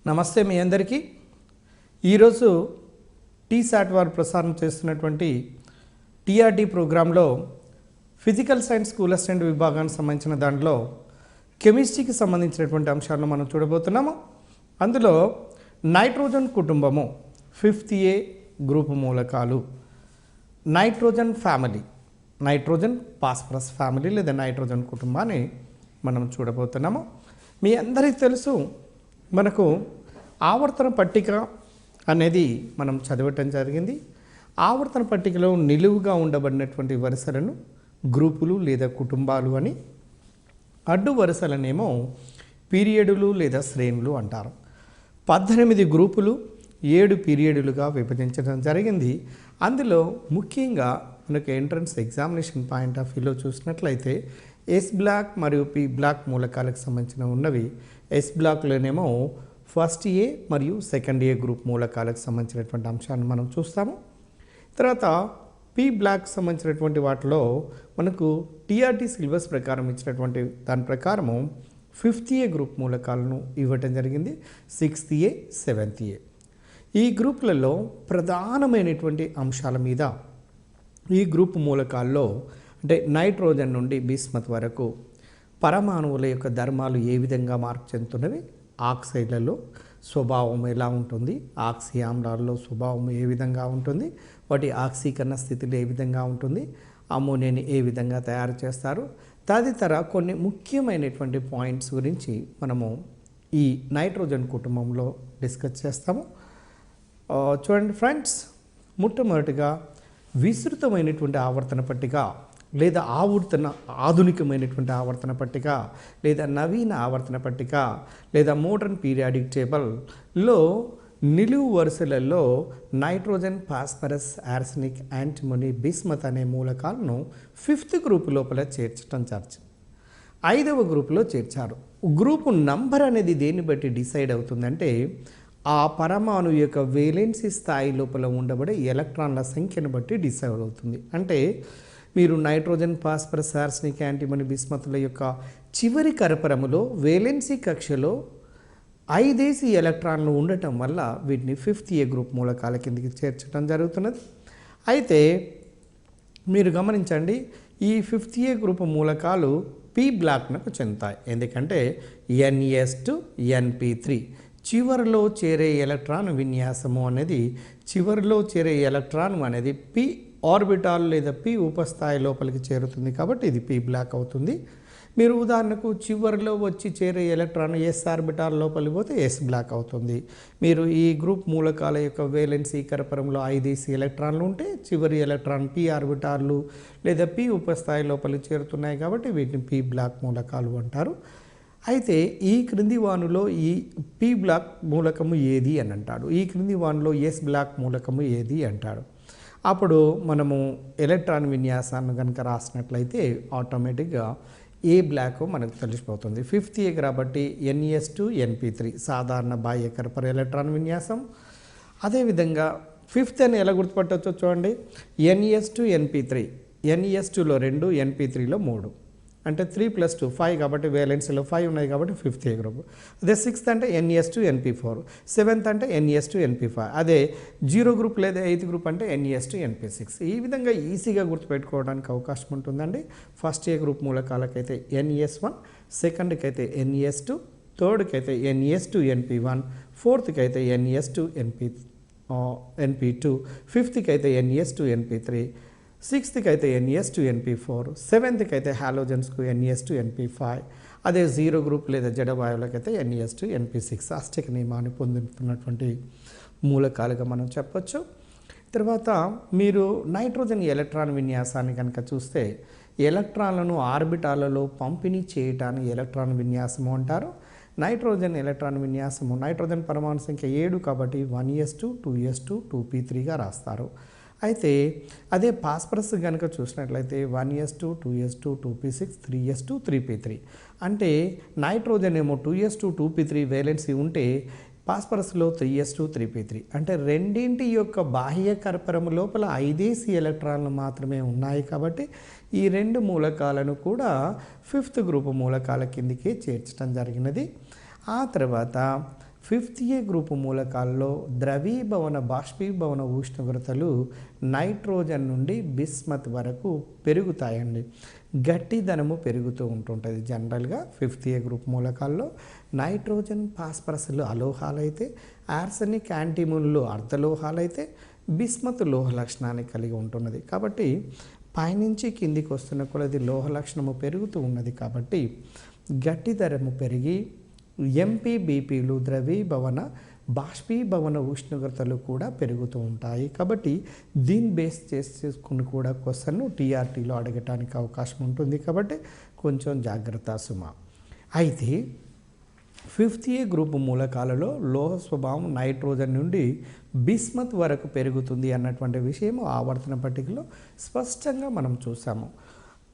నమస్తే మీ అందరికీ. ఈరోజు టీసాట్ వారు ప్రసారం చేస్తున్నటువంటి టీఆర్టీ ప్రోగ్రాంలో ఫిజికల్ సైన్స్ స్కూల్ అసిస్టెంట్ విభాగానికి సంబంధించిన దాంట్లో కెమిస్ట్రీకి సంబంధించినటువంటి అంశాలను మనం చూడబోతున్నాము. అందులో నైట్రోజన్ కుటుంబము, 5th A గ్రూపు మూలకాలు, nitrogen family, nitrogen phosphorus family లేదా నైట్రోజన్ కుటుంబాన్ని మనం చూడబోతున్నాము. మీ అందరికీ తెలుసు, మనకు ఆవర్తన పట్టిక అనేది మనం చదవటం జరిగింది. ఆవర్తన పట్టికలో నిలువుగా ఉండబడినటువంటి వరుసలను గ్రూపులు లేదా కుటుంబాలు అని, అడ్డు వరుసలనేమో పీరియడులు లేదా శ్రేణులు అంటారు. 18 గ్రూపులు 7 పీరియడులుగా విభజించడం జరిగింది. అందులో ముఖ్యంగా మనకు ఎంట్రన్స్ ఎగ్జామినేషన్ పాయింట్ ఆఫ్ వ్యూలో చూసినట్లయితే ఎస్ బ్లాక్ మరియు పి బ్లాక్ మూలకాలకు సంబంధించిన ఉన్నవి. ఎస్ బ్లాక్లోనేమో 1st A మరియు 2nd A గ్రూప్ మూలకాలకు సంబంధించినటువంటి అంశాన్ని మనం చూస్తాము. తర్వాత పి బ్లాక్ సంబంధించినటువంటి వాటిలో మనకు టీఆర్టీ సిలబస్ ప్రకారం ఇచ్చినటువంటి దాని ప్రకారము 5th A గ్రూప్ మూలకాలను ఇవ్వటం జరిగింది. 6th A, 7th A ఈ గ్రూపులలో ప్రధానమైనటువంటి అంశాల మీద ఈ గ్రూప్ మూలకాల్లో అంటే నైట్రోజన్ నుండి బిస్మత్ వరకు పరమాణువుల యొక్క ధర్మాలు ఏ విధంగా మార్పు చెందుతున్నవి, ఆక్సైడ్లలో స్వభావం ఎలా ఉంటుంది, ఆక్సీ ఆమ్లాలలో స్వభావం ఏ విధంగా ఉంటుంది, వాటి ఆక్సీకరణ స్థితిలో ఏ విధంగా ఉంటుంది, అమోనియాని ఏ విధంగా తయారు చేస్తారు, తదితర కొన్ని ముఖ్యమైనటువంటి పాయింట్స్ గురించి మనము ఈ నైట్రోజన్ కుటుంబంలో డిస్కస్ చేస్తాము. చూడండి ఫ్రెండ్స్, మొట్టమొదటిగా విస్తృతమైనటువంటి ఆవర్తన పట్టిక లేదా ఆధునికమైనటువంటి ఆవర్తన పట్టిక లేదా నవీన ఆవర్తన పట్టిక లేదా మోడర్న్ పీరియాడిక్ టేబుల్లో నిలువు వరుసలలో nitrogen, phosphorus, arsenic, antimony, bismuth అనే మూలకాలను 5th గ్రూప్ లోపల చేర్చడం జరిగింది. 5వ గ్రూపులో చేర్చారు. గ్రూపు నంబర్ అనేది దేన్ని బట్టి డిసైడ్ అవుతుందంటే ఆ పరమాణు యొక్క వేలెన్సీ స్థాయి లోపల ఉండబడే ఎలక్ట్రాన్ల సంఖ్యను బట్టి డిసైడ్ అవుతుంది. అంటే మీరు నైట్రోజన్, ఫాస్ఫరస్, ఆర్సెనిక్, యాంటిమోనీ, బిస్మత్ల యొక్క చివరి కరపరములో వేలెన్సీ కక్షలో 5 ఎలక్ట్రాన్లు ఉండటం వల్ల వీటిని 5th A గ్రూప్ మూలకాల కిందకి చేర్చడం జరుగుతున్నది. అయితే మీరు గమనించండి, ఈ 5th A గ్రూప్ మూలకాలు పి బ్లాక్నకు చెందుతాయి. ఎందుకంటే NS2 NP3 చివరిలో చేరే ఎలక్ట్రాన్ విన్యాసము అనేది పి ఆర్బిటాల్ లేదా పి ఉపస్థాయి లోపలికి చేరుతుంది కాబట్టి ఇది పి బ్లాక్ అవుతుంది. మీరు ఉదాహరణకు చివరిలో వచ్చి చేరే ఎలక్ట్రాన్ ఎస్ ఆర్బిటాల్ లోపలికి పోతే ఎస్ బ్లాక్ అవుతుంది. మీరు ఈ గ్రూప్ మూలకాల యొక్క వేలెన్సీ కరపరంలో 5 ఎలక్ట్రాన్లు ఉంటే చివరి ఎలక్ట్రాన్ పి ఆర్బిటార్లు లేదా పి ఉపస్థాయి లోపలికి చేరుతున్నాయి కాబట్టి వీటిని పి బ్లాక్ మూలకాలు అంటారు. అయితే ఈ క్రింది వానులో ఈ పి బ్లాక్ మూలకము ఏది అని అంటాడు, ఈ క్రింది వానులో ఎస్ బ్లాక్ మూలకము ఏది అంటాడు. అప్పుడు మనము ఎలక్ట్రాన్ విన్యాసాన్ని కనుక రాసినట్లయితే ఆటోమేటిక్గా ఏ బ్లాక్ మనకు తెలిసిపోతుంది. 5th A కాబట్టి NS2 NP3 సాధారణ బాహ్య కరపర ఎలక్ట్రాన్ విన్యాసం. అదేవిధంగా 5th అని ఎలా గుర్తుపట్టవచ్చో చూడండి. NS2 NP3, NS2లో 2, NP3లో 3 అంటే 3 + 2 5 కాబట్టి వేలెన్సీలో 5 ఉన్నాయి కాబట్టి 5th A గ్రూప్. అదే 6th అంటే NS2 NP4, 7th అంటే NS2 NP5, అదే 0 గ్రూప్ లేదా 8th గ్రూప్ అంటే NS2 NP6. ఈ విధంగా ఈజీగా గుర్తుపెట్టుకోవడానికి అవకాశం ఉంటుందండి. 1st A గ్రూప్ మూలకాలకైతే NS1, 2ndకి అయితే NS2, 3rdకి అయితే NS2 NP1, 4thకి అయితే NS2 NP2, 5thకి అయితే NS2 NP3, 6thకి అయితే NS2 NP4, 7thకి అయితే హాలోజన్స్కు NS2 NP5, అదే 0 గ్రూప్ లేదా జడవాయువులకైతే NS2 NP6 అష్టక నియమాన్ని పొందుతున్నటువంటి మూలకాలుగా మనం చెప్పొచ్చు. తర్వాత మీరు నైట్రోజన్ ఎలక్ట్రాన్ విన్యాసాన్ని కనుక చూస్తే ఎలక్ట్రాన్లను ఆర్బిటాలలో పంపిణీ చేయటాన్ని ఎలక్ట్రాన్ విన్యాసము అంటారు. నైట్రోజన్ ఎలక్ట్రాన్ విన్యాసము, నైట్రోజన్ పరమాణు సంఖ్య 7 కాబట్టి 1s2 2s2 2p3గా రాస్తారు. అయితే అదే ఫాస్ఫరస్ కనుక చూసినట్లయితే 1s2 2s2 2p6 3s2 3p3 అంటే నైట్రోజన్ ఏమో 2s2 2p3 వేలెన్సీ ఉంటే ఫాస్ఫరస్లో 3s2 3p3 అంటే రెండింటి యొక్క బాహ్య కరపరము లోపల 5 ఎలక్ట్రాన్లు మాత్రమే ఉన్నాయి కాబట్టి ఈ రెండు మూలకాలను కూడా 5th గ్రూప్ మూలకాల కిందకే చేర్చడం జరిగినది. ఆ తర్వాత ఫిఫ్త్ ఏ గ్రూపు మూలకాల్లో ద్రవీభవన బాష్పీభవన ఉష్ణోగ్రతలు నైట్రోజన్ నుండి బిస్మత్ వరకు పెరుగుతాయండి. గట్టిదనము పెరుగుతూ ఉంటుంటుంది. జనరల్గా ఫిఫ్త్ ఏ గ్రూప్ మూలకాల్లో నైట్రోజన్ ఫాస్ఫరస్లు అలోహాలైతే, ఆర్సెనిక్ యాంటిమోన్లు అర్ధలోహాలైతే, బిస్మత్ లోహ లక్షణాన్ని కలిగి ఉంటున్నది. కాబట్టి పైనుంచి కిందికి వస్తున్న కొలది లోహ లక్షణము పెరుగుతూ ఉన్నది. కాబట్టి గట్టిదనము పెరిగి ఎంపీబీపీలు ద్రవీభవన బాష్పీభవన ఉష్ణోగ్రతలు కూడా పెరుగుతూ ఉంటాయి. కాబట్టి దీన్ని బేస్ చేసుకుని కూడా క్వశ్చన్ను టీఆర్టీలో అడగటానికి అవకాశం ఉంటుంది. కాబట్టి కొంచెం జాగ్రత్త సుమా. అయితే ఫిఫ్త్ ఏ గ్రూపు మూలకాలలో లోహ స్వభావం నైట్రోజన్ నుండి బిస్మత్ వరకు పెరుగుతుంది అన్నటువంటి విషయం ఆవర్తన పట్టికలో స్పష్టంగా మనం చూసాము.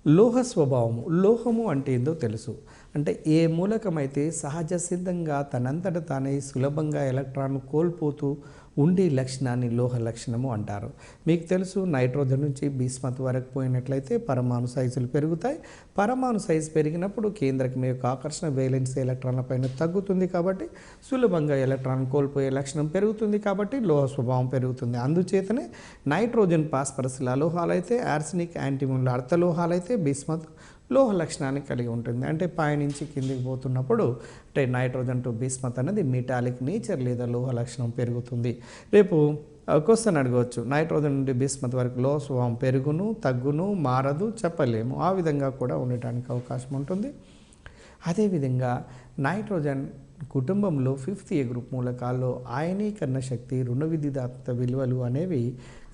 లోహ స్వభావము, లోహము అంటే ఏందో తెలుసు. అంటే ఏ మూలకమైతే సహజ సిద్ధంగా తనంతట తానే సులభంగా ఎలక్ట్రాన్ కోల్పోతూ ఉండే లక్షణాన్ని లోహ లక్షణము అంటారు. మీకు తెలుసు, నైట్రోజన్ నుంచి బిస్మత్ వరకు పోయినట్లయితే పరమాణు సైజులు పెరుగుతాయి. పరమాణు సైజు పెరిగినప్పుడు కేంద్రకం యొక్క ఆకర్షణ వేలెన్స్ ఎలక్ట్రాన్ల పైన తగ్గుతుంది. కాబట్టి సులభంగా ఎలక్ట్రాన్ కోల్పోయే లక్షణం పెరుగుతుంది. కాబట్టి లోహ స్వభావం పెరుగుతుంది. అందుచేతనే నైట్రోజన్ ఫాస్ఫరస్లు అలోహాలైతే, ఆర్సెనిక్ యాంటిమోన్లు అర్థలోహాలైతే, బిస్మత్ లోహ లక్షణాన్ని కలిగి ఉంటుంది. అంటే పైనుంచి కిందికి పోతున్నప్పుడు అంటే నైట్రోజన్ టు బిస్మత్ అనేది మెటాలిక్ నేచర్ లేదా లోహ లక్షణం పెరుగుతుంది. రేపు క్వశ్చన్ అడగవచ్చు, నైట్రోజన్ నుండి బిస్మత్ వరకు లోహ స్వభావం పెరుగును, తగ్గును, మారదు, చెప్పలేము. ఆ విధంగా కూడా ఉండటానికి అవకాశం ఉంటుంది. అదేవిధంగా నైట్రోజన్ కుటుంబంలో ఫిఫ్త్ ఏ గ్రూప్ మూలకాల్లో ఆయనీకరణ శక్తి, రుణ విద్యుదాత్మక విలువలు అనేవి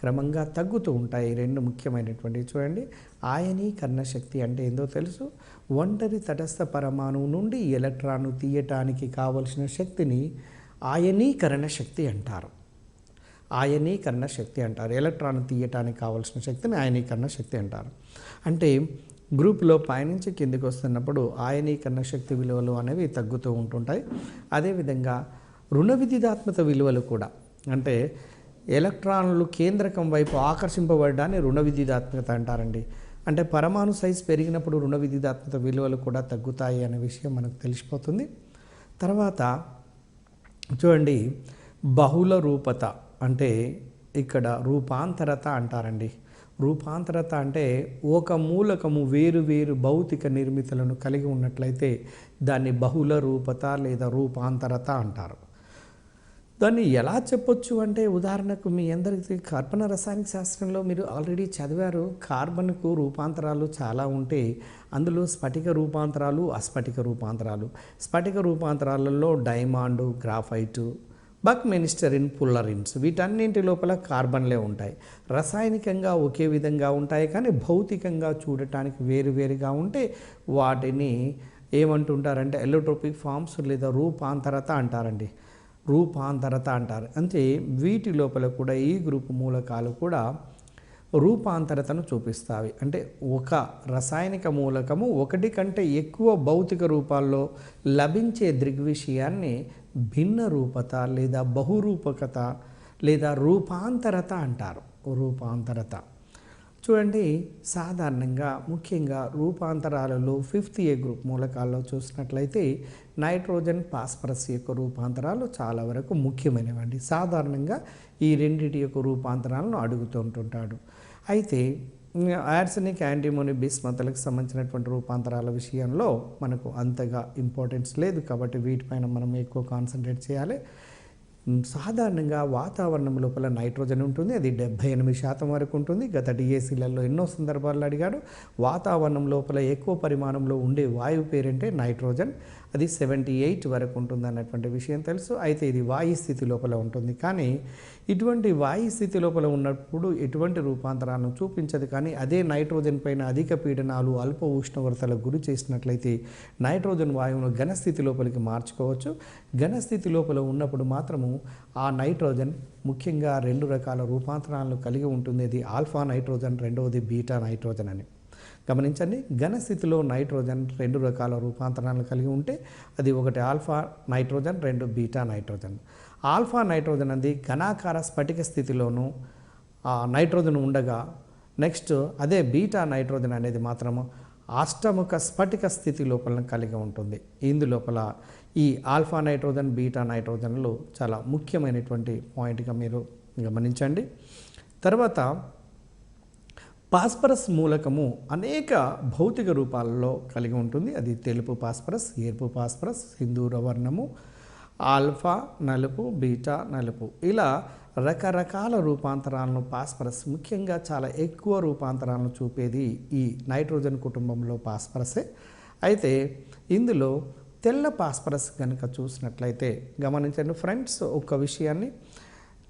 క్రమంగా తగ్గుతూ ఉంటాయి. రెండు ముఖ్యమైనటువంటి చూడండి. ఆయనీకరణ శక్తి అంటే ఏందో తెలుసు. ఒంటరి తటస్థ పరమాణువు నుండి ఎలక్ట్రాన్ను తీయటానికి కావలసిన శక్తిని ఆయనీకరణ శక్తి అంటారు. ఆయనీకరణ శక్తి అంటారు. ఎలక్ట్రాన్ తీయటానికి కావలసిన శక్తిని ఆయనీకరణ శక్తి అంటారు. అంటే గ్రూప్లో పైనుంచి కిందికి వస్తున్నప్పుడు ఆయనీకరణ శక్తి విలువలు అనేవి తగ్గుతూ ఉంటుంటాయి. అదేవిధంగా రుణ విద్యుదాత్మక విలువలు కూడా, అంటే ఎలక్ట్రాన్లు కేంద్రకం వైపు ఆకర్షింపబడడాన్ని రుణ విద్యుదాత్మకత అంటారండి. అంటే పరమాణు సైజు పెరిగినప్పుడు రుణ విద్యుదాత్మక విలువలు కూడా తగ్గుతాయి అనే విషయం మనకు తెలిసిపోతుంది. తర్వాత చూడండి, బహుళ రూపత అంటే ఇక్కడ రూపాంతరత అంటారండి. రూపాంతరత అంటే ఒక మూలకము వేరు వేరు భౌతిక నిర్మితులను కలిగి ఉన్నట్లయితే దాన్ని బహుళ రూపత లేదా రూపాంతరత అంటారు. దాన్ని ఎలా చెప్పొచ్చు అంటే, ఉదాహరణకు మీ అందరికీ కార్బన రసాయనిక శాస్త్రంలో మీరు ఆల్రెడీ చదివారు. కార్బన్కు రూపాంతరాలు చాలా ఉంటే అందులో స్ఫటిక రూపాంతరాలు, అస్ఫటిక రూపాంతరాలు. స్ఫటిక రూపాంతరాలలో డైమాండు, గ్రాఫైటు, బక్మెనిస్టరిన్, పుల్లరిన్స్ వీటన్నింటి లోపల కార్బన్లే ఉంటాయి. రసాయనికంగా ఒకే విధంగా ఉంటాయి, కానీ భౌతికంగా చూడటానికి వేరువేరుగా ఉంటే వాటిని ఏమంటుంటారంటే ఎల్లోట్రోపిక్ ఫార్మ్స్ లేదా రూపాంతరత అంటారండి. రూపాంతరత అంటారు. అంటే వీటి లోపల కూడా ఈ గ్రూపు మూలకాలు కూడా రూపాంతరతను చూపిస్తాయి. అంటే ఒక రసాయనిక మూలకము ఒకటి కంటే ఎక్కువ భౌతిక రూపాల్లో లభించే దృగ్విషయాన్ని భిన్న రూపత లేదా బహురూపకత లేదా రూపాంతరత అంటారు. రూపాంతరత చూడండి, సాధారణంగా ముఖ్యంగా రూపాంతరాలలో ఫిఫ్త్ ఏ గ్రూప్ మూలకాల్లో చూసినట్లయితే నైట్రోజన్ ఫాస్ఫరస్ యొక్క రూపాంతరాలు చాలా వరకు ముఖ్యమైనవండి. సాధారణంగా ఈ రెండింటి యొక్క రూపాంతరాలను అడుగుతుంటుంటాడు. అయితే ఆర్సెనిక్, యాంటిమోని, బిస్మత్లకు సంబంధించినటువంటి రూపాంతరాల విషయంలో మనకు అంతగా ఇంపార్టెన్స్ లేదు. కాబట్టి వీటిపైన మనం ఎక్కువ కాన్సన్ట్రేట్ చేయాలి. సాధారణంగా వాతావరణం లోపల నైట్రోజన్ ఉంటుంది. అది 78% వరకు ఉంటుంది. గత డిఎస్సీలలో ఎన్నో సందర్భాల్లో అడిగాడు. వాతావరణం లోపల ఎక్కువ పరిమాణంలో ఉండే వాయువు పేరంటే నైట్రోజన్. అది 78 వరకు ఉంటుంది అన్నటువంటి విషయం తెలుసు. అయితే ఇది వాయు స్థితి లోపల ఉంటుంది. కానీ ఇటువంటి వాయు స్థితి లోపల ఉన్నప్పుడు ఎటువంటి రూపాంతరాలను చూపించదు. కానీ అదే నైట్రోజన్ పైన అధిక పీడనాలు, అల్ప ఉష్ణోగ్రతలకు గురి చేసినట్లయితే నైట్రోజన్ వాయువును ఘనస్థితి లోపలికి మార్చుకోవచ్చు. ఘనస్థితి లోపల ఉన్నప్పుడు మాత్రము ఆ నైట్రోజన్ ముఖ్యంగా 2 రకాల రూపాంతరాలను కలిగి ఉంటుంది. అది ఆల్ఫా నైట్రోజన్, రెండవది బీటా నైట్రోజన్ అని గమనించండి. ఘనస్థితిలో నైట్రోజన్ 2 రకాల రూపాంతరాలను కలిగి ఉంటే అది ఒకటి alpha nitrogen, 2 beta nitrogen. Alpha nitrogen అనేది ఘనాకార స్ఫటిక స్థితిలోనూ నైట్రోజన్ ఉండగా, నెక్స్ట్ అదే బీటా నైట్రోజన్ అనేది మాత్రము అష్టముఖ స్ఫటిక స్థితి లోపల కలిగి ఉంటుంది. ఇందులోపల ఈ ఆల్ఫా నైట్రోజన్, బీటా నైట్రోజన్లు చాలా ముఖ్యమైనటువంటి పాయింట్గా మీరు గమనించండి. తర్వాత పాస్పరస్ మూలకము అనేక భౌతిక రూపాలలో కలిగి ఉంటుంది. అది తెలుపు పాస్పరస్, ఎరుపు పాస్పరస్, సింధూర వర్ణము, ఆల్ఫా నలుపు, బీటా నలుపు, ఇలా రకరకాల రూపాంతరాలను పాస్పరస్, ముఖ్యంగా చాలా ఎక్కువ రూపాంతరాలను చూపేది ఈ నైట్రోజన్ కుటుంబంలో పాస్పరసే. అయితే ఇందులో తెల్ల పాస్పరస్ కనుక చూసినట్లయితే గమనించండి ఫ్రెండ్స్ ఒక విషయాన్ని.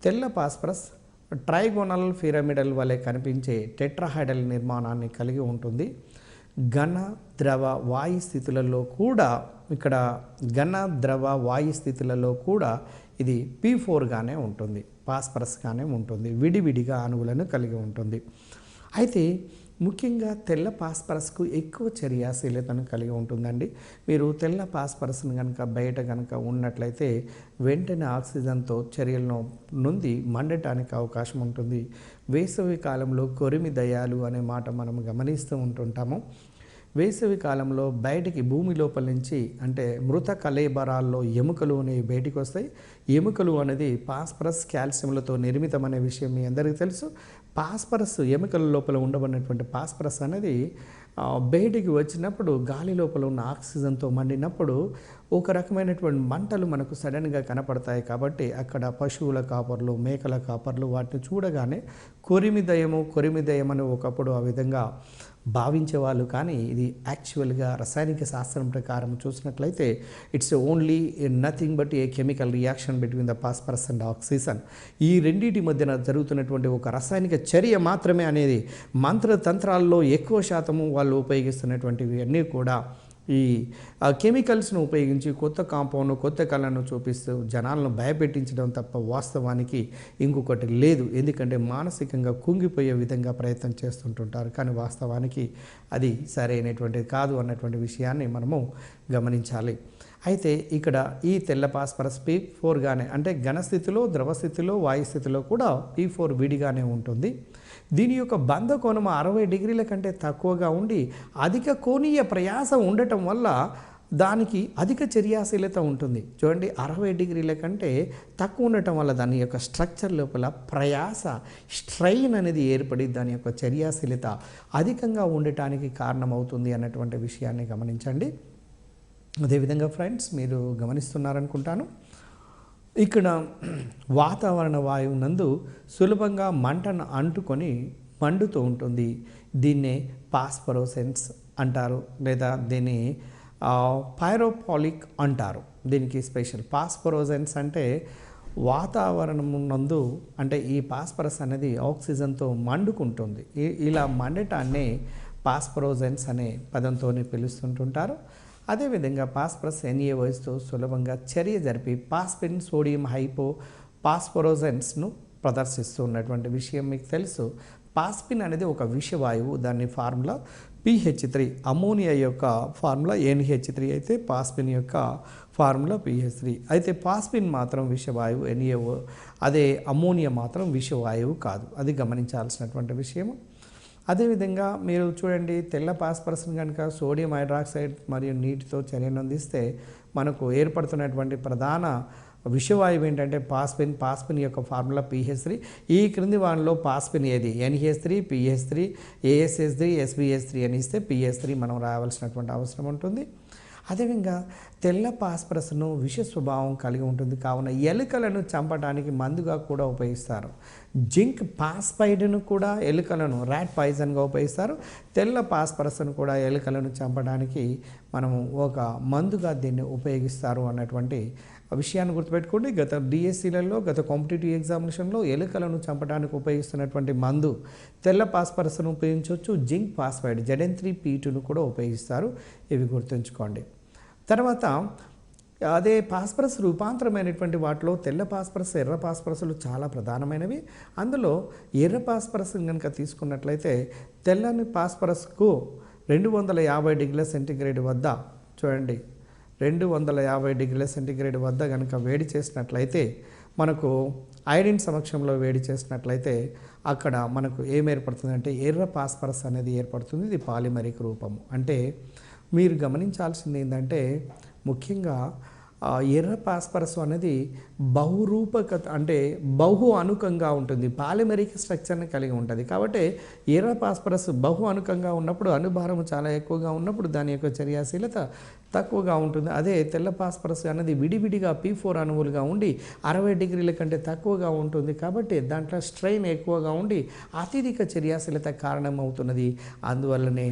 తెల్ల పాస్పరస్ ట్రైగోనల్ పిరమిడల్ వలె కనిపించే టెట్రాహైడల్ నిర్మాణాన్ని కలిగి ఉంటుంది. ఘన ద్రవ వాయు స్థితులలో కూడా, ఇక్కడ ఘన ద్రవ వాయు స్థితులలో కూడా ఇది P4గానే ఉంటుంది, పాస్పరస్గానే ఉంటుంది, విడివిడిగా అణువులను కలిగి ఉంటుంది. అయితే ముఖ్యంగా తెల్ల పాస్పరస్కు ఎక్కువ చర్యాశీలతను కలిగి ఉంటుందండి. మీరు తెల్ల పాస్పరస్ను కనుక బయట కనుక ఉన్నట్లయితే వెంటనే ఆక్సిజన్తో చర్యలను నుండి మండటానికి అవకాశం ఉంటుంది. వేసవి కాలంలో కొరిమి దయాలు అనే మాట మనం గమనిస్తూ ఉంటుంటాము. వేసవి కాలంలో బయటికి భూమి లోపల నుంచి అంటే మృత కళేబరాల్లో ఎముకలు అనేవి బయటికి వస్తాయి. ఎముకలు అనేది పాస్పరస్ కాల్షియంలతో నిర్మితమనే విషయం మీ అందరికీ తెలుసు. పాస్పరస్ ఎముకల లోపల ఉండబడినటువంటి పాస్పరస్ అనేది బయటికి వచ్చినప్పుడు గాలి లోపల ఉన్న ఆక్సిజన్తో మండినప్పుడు ఒక రకమైనటువంటి మంటలు మనకు సడన్గా కనపడతాయి. కాబట్టి అక్కడ పశువుల కాపర్లు, మేకల కాపర్లు వాటిని చూడగానే కొరిమిదయం అని ఒకప్పుడు ఆ విధంగా భావించేవాళ్ళు. కానీ ఇది యాక్చువల్గా రసాయనిక శాస్త్రం ప్రకారం చూసినట్లయితే it's only nothing but A chemical reaction between the phosphorus and oxygen. ఈ రెండింటి మధ్యన జరుగుతున్నటువంటి ఒక రసాయనిక చర్య మాత్రమే అనేది మంత్రతంత్రాల్లో ఎక్కువ శాతము వాళ్ళు ఉపయోగిస్తున్నటువంటివి అన్నీ కూడా ఈ కెమికల్స్ను ఉపయోగించి కొత్త కాంపౌండ్, కొత్త కళను చూపిస్తూ జనాలను భయపెట్టించడం తప్ప వాస్తవానికి ఇంకొకటి లేదు. ఎందుకంటే మానసికంగా కుంగిపోయే విధంగా ప్రయత్నం చేస్తుంటుంటారు. కానీ వాస్తవానికి అది సరైనటువంటిది కాదు అన్నటువంటి విషయాన్ని మనము గమనించాలి. అయితే ఇక్కడ ఈ తెల్ల పాస్పరస్ P4గానే అంటే ఘనస్థితిలో, ద్రవస్థితిలో, వాయుస్థితిలో కూడా P4 విడిగానే ఉంటుంది. దీని యొక్క బంధ కోణం 60 డిగ్రీల కంటే తక్కువగా ఉండి అధిక కోణీయ ప్రయాస ఉండటం వల్ల దానికి అధిక చర్యాశీలత ఉంటుంది. చూడండి, 60 డిగ్రీల కంటే తక్కువ ఉండటం వల్ల దాని యొక్క స్ట్రక్చర్ లోపల ప్రయాస, స్ట్రెయిన్ అనేది ఏర్పడి దాని యొక్క చర్యాశీలత అధికంగా ఉండటానికి కారణమవుతుంది అన్నటువంటి విషయాన్ని గమనించండి. అదేవిధంగా ఫ్రెండ్స్ మీరు గమనిస్తున్నారనుకుంటాను, ఇక్కడ వాతావరణ వాయువు నందు సులభంగా మంటను అంటుకొని మండుతూ ఉంటుంది. దీన్నే పాస్పరోసెన్స్ అంటారు, లేదా దీన్ని పైరోపాలిక్ అంటారు. దీనికి స్పెషల్ పాస్పరోసెన్స్ అంటే వాతావరణం నందు అంటే ఈ పాస్పరస్ అనేది ఆక్సిజన్తో మండుకుంటుంది. ఇలా మండటాన్ని పాస్పరోసెన్స్ అనే పదంతోనే పిలుస్తుంటుంటారు. అదేవిధంగా పాస్పరస్ NaOHతో సులభంగా చర్య జరిపి పాస్పిన్, సోడియం హైపో పాస్పరోసెన్స్ను ప్రదర్శిస్తూ ఉన్నటువంటి విషయం మీకు తెలుసు. పాస్పిన్ అనేది ఒక విషవాయువు, దాని ఫార్ములా PH3. అమోనియా యొక్క ఫార్ములా NH3 అయితే పాస్పిన్ యొక్క ఫార్ములా PH3. అయితే పాస్పిన్ మాత్రం విషవాయువు, NaO అదే అమోనియా మాత్రం విషవాయువు కాదు. అది గమనించాల్సినటువంటి విషయం. అదేవిధంగా మీరు చూడండి, తెల్ల పాస్పరస్ని కనుక సోడియం హైడ్రాక్సైడ్ మరియు నీటితో చర్యనందిస్తే మనకు ఏర్పడుతున్నటువంటి ప్రధాన విషవాయువు ఏంటంటే పాస్పిన్ యొక్క ఫార్ములా PH3. ఈ క్రింది వాటిలో పాస్పిన్ ఏది? NH3, PH3, ASH3, SBH3 అని ఇస్తే PH3 మనం రాయవలసినటువంటి అవసరం ఉంటుంది. అదేవిధంగా తెల్ల పాస్పరస్ను విష స్వభావం కలిగి ఉంటుంది, కావున ఎలుకలను చంపడానికి మందుగా కూడా ఉపయోగిస్తారు. జింక్ పాస్పైడ్ను కూడా ఎలుకలను ర్యాట్ పాయిజన్గా ఉపయోగిస్తారు. తెల్ల పాస్పరస్ను కూడా ఎలుకలను చంపడానికి మనము ఒక మందుగా దీన్ని ఉపయోగిస్తారు అన్నటువంటి విషయాన్ని గుర్తుపెట్టుకోండి. గత డిఎస్సీలలో, గత కాంపిటేటివ్ ఎగ్జామినేషన్లో ఎలుకలను చంపడానికి ఉపయోగిస్తున్నటువంటి మందు తెల్ల పాస్పరస్ను ఉపయోగించవచ్చు. జింక్ పాస్పైడ్ Zn3P2ను కూడా ఉపయోగిస్తారు. ఇవి గుర్తుంచుకోండి. తర్వాత అదే పాస్పరస్ రూపాంతరమైనటువంటి వాటిలో తెల్ల పాస్పరస్, ఎర్ర పాస్పరస్లు చాలా ప్రధానమైనవి. అందులో ఎర్ర పాస్పరస్ కనుక తీసుకున్నట్లయితే తెల్లని పాస్పరస్కు 250 డిగ్రీల సెంటీగ్రేడ్ వద్ద చూడండి 250 డిగ్రీల సెంటీగ్రేడ్ వద్ద కనుక వేడి చేసినట్లయితే మనకు ఐడిన్ సమక్షంలో వేడి చేసినట్లయితే అక్కడ మనకు ఏం ఏర్పడుతుందంటే ఎర్ర పాస్పరస్ అనేది ఏర్పడుతుంది. ఇది పాలిమరిక్ రూపము. అంటే మీరు గమనించాల్సింది ఏంటంటే ముఖ్యంగా ఎర్ర పాస్పరస్ అనేది బహురూపకత అంటే బహు అనుకంగా ఉంటుంది, పాలిమరిక్ స్ట్రక్చర్ని కలిగి ఉంటుంది. కాబట్టి ఎర్ర పాస్పరస్ బహు అనుకంగా ఉన్నప్పుడు అణుభారం చాలా ఎక్కువగా ఉన్నప్పుడు దాని యొక్క చర్యాశీలత తక్కువగా ఉంటుంది. అదే తెల్ల పాస్పరస్ అనేది విడివిడిగా P4 అణువులుగా ఉండి 60 డిగ్రీల కంటే తక్కువగా ఉంటుంది. కాబట్టి దాంట్లో స్ట్రెయిన్ ఎక్కువగా ఉండి అత్యధిక చర్యాశీలత కారణమవుతున్నది. అందువల్లనే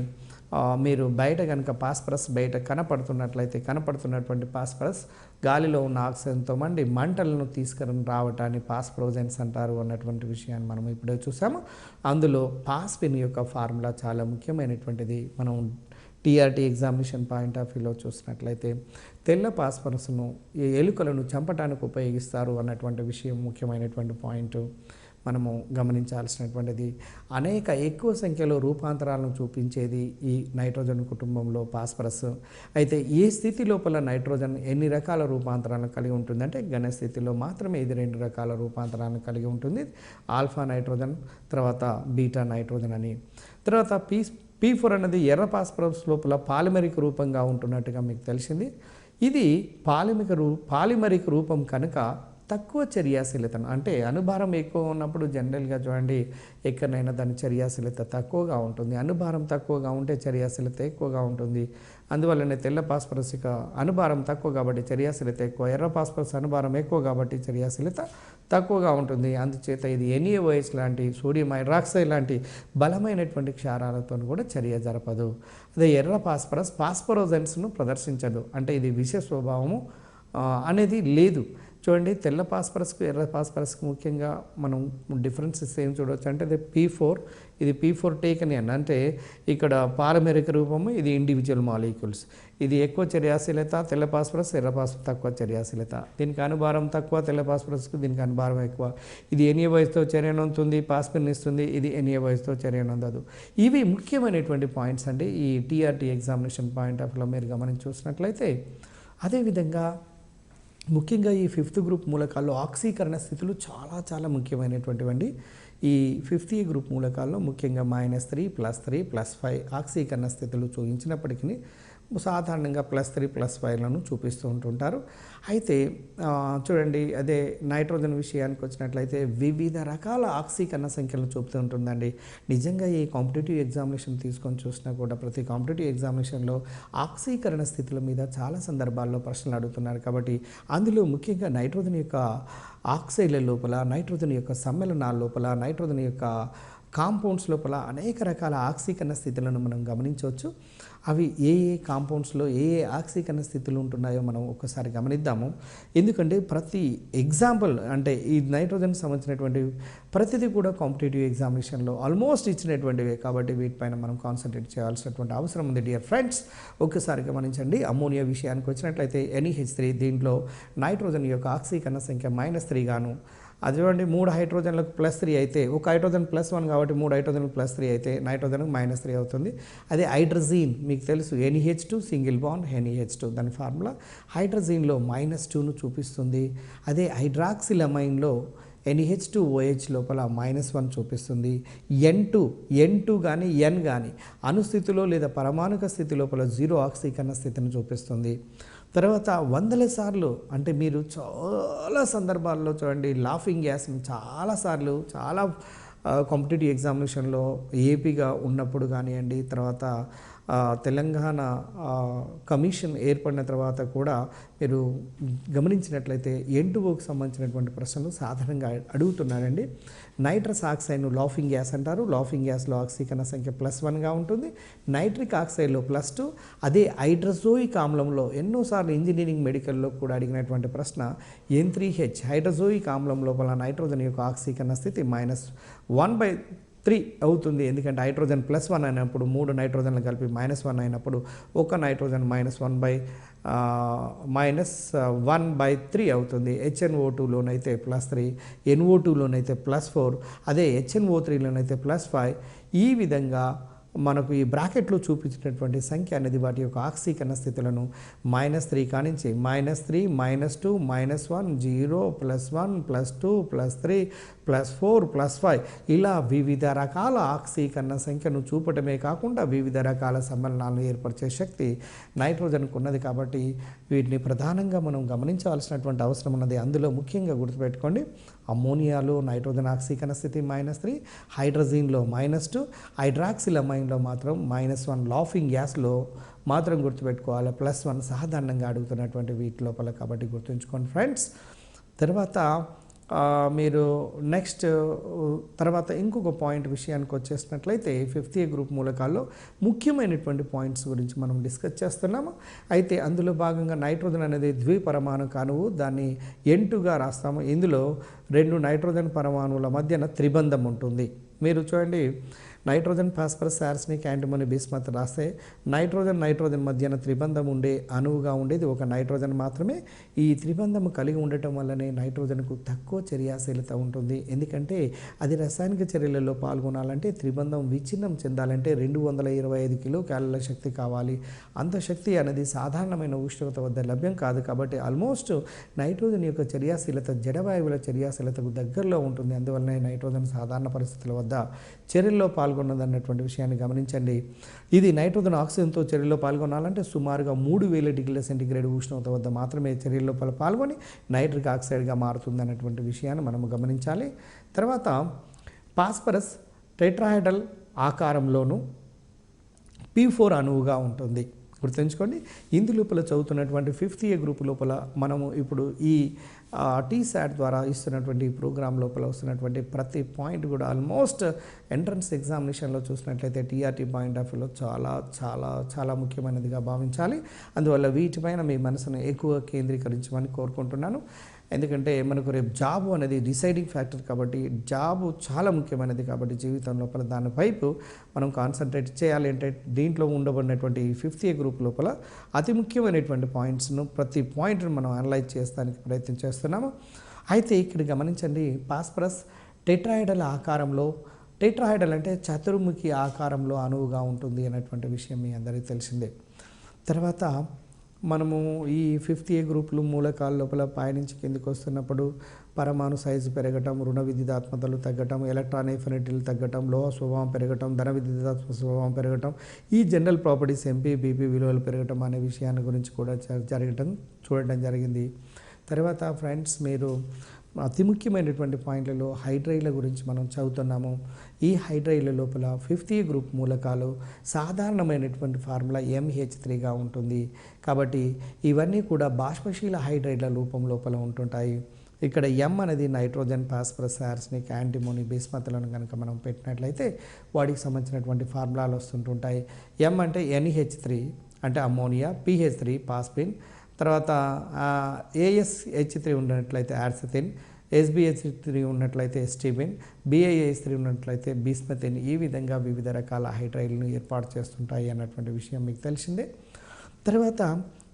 మీరు బయట కనుక పాస్పరస్ బయట కనపడుతున్నటువంటి పాస్పరస్ గాలిలో ఉన్న ఆక్సిజన్తో మంటలను తీసుకుని రావటాన్ని పాస్పరోజెన్స్ అంటారు అన్నటువంటి విషయాన్ని మనం ఇప్పుడే చూసాము. అందులో పాస్పిన్ యొక్క ఫార్ములా చాలా ముఖ్యమైనటువంటిది. మనం టీఆర్టీ ఎగ్జామినేషన్ పాయింట్ ఆఫ్ వ్యూలో చూసినట్లయితే తెల్ల పాస్పరస్ను ఎలుకలను చంపడానికి ఉపయోగిస్తారు అన్నటువంటి విషయం ముఖ్యమైనటువంటి పాయింట్ మనము గమనించాల్సినటువంటిది. ఎక్కువ సంఖ్యలో రూపాంతరాలను చూపించేది ఈ నైట్రోజన్ కుటుంబంలో పాస్పరస్. అయితే ఏ స్థితి లోపల నైట్రోజన్ ఎన్ని రకాల రూపాంతరాలను కలిగి ఉంటుందంటే ఘన స్థితిలో మాత్రమే ఇది 2 రకాల రూపాంతరాలను కలిగి ఉంటుంది. ఆల్ఫా నైట్రోజన్, తర్వాత బీటా నైట్రోజన్ అని. తర్వాత P4 అనేది ఎర్ర పాస్పరస్ లోపల పాలిమరిక్ రూపంగా ఉంటున్నట్టుగా మీకు తెలిసింది. ఇది పాలిమరిక్ రూపం కనుక తక్కువ చర్యాశీలతను అంటే అణుభారం ఎక్కువ ఉన్నప్పుడు జనరల్గా చూడండి ఎక్కడైనా దాని చర్యాశీలత తక్కువగా ఉంటుంది. అణుభారం తక్కువగా ఉంటే చర్యాశీలత ఎక్కువగా ఉంటుంది. అందువల్లనే తెల్ల పాస్పరస్ అణుభారం తక్కువ కాబట్టి చర్యాశీలత ఎక్కువ, ఎర్ర పాస్పరస్ అణుభారం ఎక్కువ కాబట్టి చర్యాశీలత తక్కువగా ఉంటుంది. అందుచేత ఇది NaOH లాంటి సోడియం హైడ్రాక్సైడ్ లాంటి బలమైనటువంటి క్షారాలతో కూడా చర్య జరపదు. అదే ఎర్ర పాస్పరోజెన్స్ను ప్రదర్శించదు. అంటే ఇది విష స్వభావము అనేది లేదు. చూడండి తెల్ల పాస్పరస్కు ఎర్ర పాస్పరస్కు ముఖ్యంగా మనం డిఫరెన్సెస్ ఏం చూడవచ్చు అంటే ఇది P4, ఇది P4 టేకన్ అని అంటే ఇక్కడ పాలిమరిక్ రూపము, ఇది ఇండివిజువల్ మాలిక్యూల్స్. ఇది ఎక్కువ చర్యాశీలత తెల్ల పాస్పరస్, ఎర్ర పాస్పరస్ తక్కువ చర్యాశీలత. దీనికి అణుభారం తక్కువ తెల్ల పాస్పరస్కు, దీనికి అణుభారం ఎక్కువ. ఇది NaOHతో చర్యనొందుతుంది, పాస్పిన్ ఇస్తుంది, ఇది NaOHతో చర్యనొందదు. ఇవి ముఖ్యమైనటువంటి పాయింట్స్ అండి ఈ టీఆర్టీ ఎగ్జామినేషన్ పాయింట్ ఆఫ్ వ్యూలో మీరు గమనించి చూసినట్లయితే. అదేవిధంగా ముఖ్యంగా ఈ 5th గ్రూప్ మూలకాల్లో ఆక్సీకరణ స్థితులు చాలా చాలా ముఖ్యమైనటువంటివండి. ఈ 5th గ్రూప్ మూలకాల్లో ముఖ్యంగా -3, +3, +5 ఆక్సీకరణ స్థితులు చూపించినప్పటికీ సాధారణంగా +3, +5లను చూపిస్తూ ఉంటుంటారు. అయితే చూడండి అదే నైట్రోజన్ విషయానికి వచ్చినట్లయితే వివిధ రకాల ఆక్సీకరణ సంఖ్యలను చూపుతూ ఉంటుందండి. నిజంగా ఈ కాంపిటేటివ్ ఎగ్జామినేషన్ తీసుకొని చూసినా కూడా ప్రతి కాంపిటేటివ్ ఎగ్జామినేషన్లో ఆక్సీకరణ స్థితుల మీద చాలా సందర్భాల్లో ప్రశ్నలు అడుగుతున్నారు. కాబట్టి అందులో ముఖ్యంగా నైట్రోజన్ యొక్క ఆక్సైడ్ల లోపల, నైట్రోజన్ యొక్క సమ్మేళనాల లోపల, నైట్రోజన్ యొక్క కాంపౌండ్స్ లోపల అనేక రకాల ఆక్సీకరణ స్థితులను మనం గమనించవచ్చు. అవి ఏ కాంపౌండ్స్లో ఏ ఆక్సీకరణ స్థితులు ఉంటున్నాయో మనం ఒకసారి గమనిద్దాము. ఎందుకంటే ప్రతి ఎగ్జాంపుల్ అంటే ఈ నైట్రోజన్ సంబంధించినటువంటి ప్రతిదీ కూడా కాంపిటేటివ్ ఎగ్జామినేషన్లో ఆల్మోస్ట్ ఇచ్చినటువంటివే. కాబట్టి వీటిపైన మనం కాన్సన్ట్రేట్ చేయాల్సినటువంటి అవసరం ఉంది డియర్ ఫ్రెండ్స్. ఒకసారి గమనించండి. అమ్మోనియా విషయానికి వచ్చినట్లయితే NH3 దీంట్లో నైట్రోజన్ యొక్క ఆక్సీకరణ సంఖ్య -3 గాను, అది చూడండి 3 హైడ్రోజన్లకు +3 అయితే ఒక హైడ్రోజన్ +1 కాబట్టి 3 హైడ్రోజన్లకు +3 అయితే నైట్రోజన్ -3 అవుతుంది. అదే హైడ్రజీన్ మీకు తెలుసు NH2 సింగిల్ బాండ్ NH2 దాని ఫార్ములా హైడ్రజీన్లో -2ను చూపిస్తుంది. అదే హైడ్రాక్సిలమైన్లో NH2OH లోపల -1 చూపిస్తుంది. N2 కానీ N కానీ అణుస్థితిలో లేదా పరమాణుక స్థితి లోపల 0 ఆక్సీకరణ స్థితిని చూపిస్తుంది. తర్వాత వందల సార్లు అంటే మీరు చాలా సందర్భాల్లో చూడండి లాఫింగ్ గ్యాస్ని చాలాసార్లు చాలా కాంపిటేటివ్ ఎగ్జామినేషన్లో ఏపీగా ఉన్నప్పుడు కానివ్వండి, తర్వాత తెలంగాణ కమిషన్ ఏర్పడిన తర్వాత కూడా మీరు గమనించినట్లయితే N2Oకి సంబంధించినటువంటి ప్రశ్నలు సాధారణంగా అడుగుతున్నారండి. నైట్రస్ ఆక్సైడ్ను లాఫింగ్ గ్యాస్ అంటారు. లాఫింగ్ గ్యాస్లో ఆక్సీకరణ సంఖ్య +1గా ఉంటుంది. నైట్రిక్ ఆక్సైడ్లో +2. అదే హైడ్రజోయిక్ ఆమ్లంలో ఎన్నోసార్లు ఇంజనీరింగ్ మెడికల్లో కూడా అడిగినటువంటి ప్రశ్న N3H హైడ్రజోయిక్ ఆమ్లం లోపల నైట్రోజన్ యొక్క ఆక్సీకరణ స్థితి -1/3 అవుతుంది. ఎందుకంటే హైడ్రోజన్ +1 అయినప్పుడు 3 నైట్రోజన్లు కలిపి -1 అయినప్పుడు ఒక నైట్రోజన్ -1/3 అవుతుంది. HNO2లోనైతే +3, NO2లోనైతే +4, అదే HNO3లోనైతే +5. ఈ విధంగా మనకు ఈ బ్రాకెట్లో చూపించినటువంటి సంఖ్య అనేది వాటి యొక్క ఆక్సీకరణ స్థితులను -3 కానించి -3 -2 -1 0 +1 +2 +3 +4 +5 ఇలా వివిధ రకాల ఆక్సీకరణ సంఖ్యను చూపటమే కాకుండా వివిధ రకాల సమ్మేళనాలను ఏర్పరిచే శక్తి నైట్రోజన్కు ఉన్నది. కాబట్టి వీటిని ప్రధానంగా మనం గమనించవలసినటువంటి అవసరం ఉన్నది. అందులో ముఖ్యంగా గుర్తుపెట్టుకోండి, అమ్మోనియాలో నైట్రోజన్ ఆక్సీకరణ స్థితి -3, హైడ్రోజన్లో -2, హైడ్రాక్సిలమైన్లో మాత్రం -1, లాఫింగ్ గ్యాస్లో మాత్రం గుర్తుపెట్టుకోవాలి +1 సాధారణంగా అడుగుతున్నటువంటి వీటి లోపల. కాబట్టి గుర్తుంచుకోండి ఫ్రెండ్స్. తర్వాత మీరు నెక్స్ట్ తర్వాత ఇంకొక పాయింట్ విషయానికి వచ్చేసినట్లయితే 5th గ్రూప్ మూలకాల్లో ముఖ్యమైనటువంటి పాయింట్స్ గురించి మనం డిస్కస్ చేస్తున్నాము. అయితే అందులో భాగంగా నైట్రోజన్ అనేది ద్విపరమాణు అణువు, దాన్ని N2గా రాస్తాము. ఇందులో 2 నైట్రోజన్ పరమాణువుల మధ్యన త్రిబంధం ఉంటుంది. మీరు చూడండి, nitrogen phosphorus arsenic antimony bismuth రాస్తే నైట్రోజన్ మధ్యన త్రిబంధం ఉండే అణువుగా ఉండేది ఒక నైట్రోజన్ మాత్రమే. ఈ త్రిబంధం కలిగి ఉండటం వల్లనే నైట్రోజన్కు తక్కువ చర్యాశీలత ఉంటుంది. ఎందుకంటే అది రసాయనిక చర్యలలో పాల్గొనాలంటే త్రిబంధం విచ్ఛిన్నం చెందాలంటే 225 కిలోకాలరీల శక్తి కావాలి. అంత శక్తి అనేది సాధారణమైన ఉష్ణోగ్రత వద్ద లభ్యం కాదు. కాబట్టి ఆల్మోస్ట్ నైట్రోజన్ యొక్క చర్యాశీలత జడవాయువుల చర్యాశీలతకు దగ్గరలో ఉంటుంది. అందువల్లనే నైట్రోజన్ సాధారణ పరిస్థితుల వద్ద చర్యల్లో పాల్గొన్నదన్నటువంటి విషయాన్ని గమనించండి. ఇది నైట్రోజన్ ఆక్సిజన్తో చర్యలో పాల్గొనాలంటే సుమారుగా 3000 డిగ్రీల సెంటీగ్రేడ్ ఉష్ణోగ్రత వద్ద మాత్రమే చర్యల్లో పాల్గొని నైట్రిక్ ఆక్సైడ్గా మారుతుంది అన్నటువంటి విషయాన్ని మనము గమనించాలి. తర్వాత ఫాస్ఫరస్ టెట్రాహైడ్రల్ ఆకారంలోను P4 అణువుగా ఉంటుంది. గుర్తుంచుకోండి, ఇందు లోపల చదువుతున్నటువంటి 5th గ్రూప్ లోపల మనము ఇప్పుడు ఈ TSAT ద్వారా ఇస్తున్నటువంటి ప్రోగ్రామ్ లోపల వస్తున్నటువంటి ప్రతి పాయింట్ కూడా ఆల్మోస్ట్ ఎంట్రన్స్ ఎగ్జామినేషన్లో చూసినట్లయితే TRT పాయింట్ ఆఫ్ వ్యూలో చాలా చాలా చాలా ముఖ్యమైనదిగా భావించాలి. అందువల్ల వీటిపైన మీ మనసును ఎక్కువ కేంద్రీకరించమని కోరుకుంటున్నాను. ఎందుకంటే మనకు రేపు జాబు అనేది డిసైడింగ్ ఫ్యాక్టర్ కాబట్టి జాబు చాలా ముఖ్యమైనది. కాబట్టి జీవితం లోపల దాని వైపు మనం కాన్సన్ట్రేట్ చేయాలి. అంటే దీంట్లో ఉండబడినటువంటి 5th గ్రూప్ లోపల అతి ముఖ్యమైనటువంటి పాయింట్స్ను ప్రతి పాయింట్ను మనం అనలైజ్ చేయడానికి ప్రయత్నం చేస్తున్నాము. అయితే ఇక్కడ గమనించండి, ఫాస్ఫరస్ టెట్రాహైడ్రల్ ఆకారంలో, టెట్రాహైడ్రల్ అంటే చతుర్ముఖి ఆకారంలో అణువుగా ఉంటుంది అన్నటువంటి విషయం మీ అందరికీ తెలిసిందే. తర్వాత మనము ఈ 5th గ్రూపులు మూలకాల లోపల పైనుంచి కిందికి వస్తున్నప్పుడు పరమాణు సైజు పెరగటం, రుణ విద్యుదాత్మతలు తగ్గటం, ఎలక్ట్రాన్ ఎఫినిటీలు తగ్గటం, లోహ స్వభావం పెరగటం, ధన విద్యుదాత్మక స్వభావం పెరగటం, ఈ జనరల్ ప్రాపర్టీస్ MP BP విలువలు పెరగటం అనే విషయాన్ని గురించి కూడా చూడటం జరిగింది. తర్వాత ఫ్రెండ్స్, మీరు అతి ముఖ్యమైనటువంటి పాయింట్లలో హైడ్రైడ్ల గురించి మనం చదువుతున్నాము. ఈ హైడ్రైడ్ల లోపల 5th గ్రూప్ మూలకాలు సాధారణమైనటువంటి ఫార్ములా MH3గా ఉంటుంది. కాబట్టి ఇవన్నీ కూడా బాష్పశీల హైడ్రైడ్ల రూపం లోపల ఉంటుంటాయి. ఇక్కడ M అనేది నైట్రోజన్, ఫాస్ఫరస్, ఆర్సెనిక్, యాంటిమోని, బిస్మత్లను కనుక మనం పెట్టినట్లయితే వాటికి సంబంధించినటువంటి ఫార్ములాలు వస్తుంటుంటాయి. M అంటే NH3 అంటే అమ్మోనియా, PH3 పాస్పిన్, తర్వాత ASH3 ఉన్నట్లయితే యార్సెతిన్, SbH3 ఉన్నట్లయితే ఎస్టిబిన్, BiH3 ఉన్నట్లయితే బిస్మతిన్. ఈ విధంగా వివిధ రకాల హైడ్రైడ్లను ఏర్పాటు చేస్తుంటాయి అన్నటువంటి విషయం మీకు తెలిసిందే. తర్వాత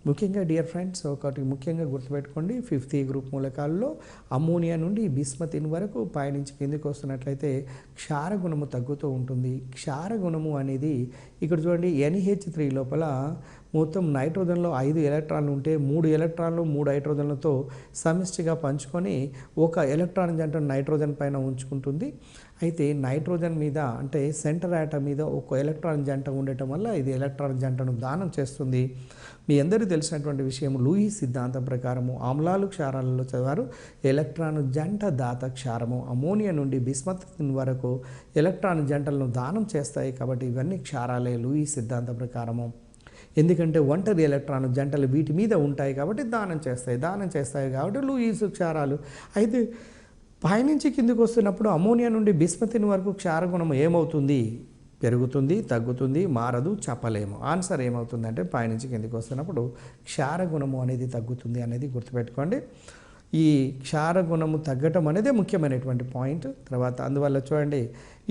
ముఖ్యంగా డియర్ ఫ్రెండ్స్, ఒకటి ముఖ్యంగా గుర్తుపెట్టుకోండి, 5th గ్రూప్ మూలకాల్లో అమ్మోనియా నుండి బిస్మతిన్ వరకు పైనుంచి కిందికి వస్తున్నట్లయితే క్షారగుణము తగ్గుతూ ఉంటుంది. క్షారగుణము అనేది ఇక్కడ చూడండి, NH3 లోపల మొత్తం నైట్రోజన్లో 5 ఎలక్ట్రాన్లు ఉంటే 3 ఎలక్ట్రాన్లు 3 హైడ్రోజన్లతో సమిష్టిగా పంచుకొని ఒక ఎలక్ట్రాన్ జంట నైట్రోజన్ పైన ఉంచుకుంటుంది. అయితే నైట్రోజన్ మీద అంటే సెంటర్ యాటమ్ మీద ఒక ఎలక్ట్రాన్ జంట ఉండటం వల్ల ఇది ఎలక్ట్రాన్ జంటను దానం చేస్తుంది. మీ అందరికీ తెలిసినటువంటి విషయం, లూయిస్ సిద్ధాంతం ప్రకారము ఆమ్లాలు క్షారాలలో చదివారు. ఎలక్ట్రాన్ జంట దాత క్షారము అమోనియా నుండి బిస్మతిన్ వరకు ఎలక్ట్రాన్ జంటలను దానం చేస్తాయి. కాబట్టి ఇవన్నీ క్షారాలే లూయిస్ సిద్ధాంతం ప్రకారము. ఎందుకంటే ఒంటరి ఎలక్ట్రాన్ జంటలు వీటి మీద ఉంటాయి కాబట్టి దానం చేస్తాయి కాబట్టి లూయిస్ క్షారాలు. అయితే పైనుంచి కిందికి వస్తున్నప్పుడు అమోనియా నుండి బిస్మతిన్ వరకు క్షారగుణం ఏమవుతుంది? పెరుగుతుంది, తగ్గుతుంది, మారదు, చెప్పలేము. ఆన్సర్ ఏమవుతుందంటే పైనుంచి కిందికి వస్తున్నప్పుడు క్షారగుణము అనేది తగ్గుతుంది అనేది గుర్తుపెట్టుకోండి. ఈ క్షారగుణము తగ్గటం అనేది ముఖ్యమైనటువంటి పాయింట్. తర్వాత అందువల్ల చూడండి,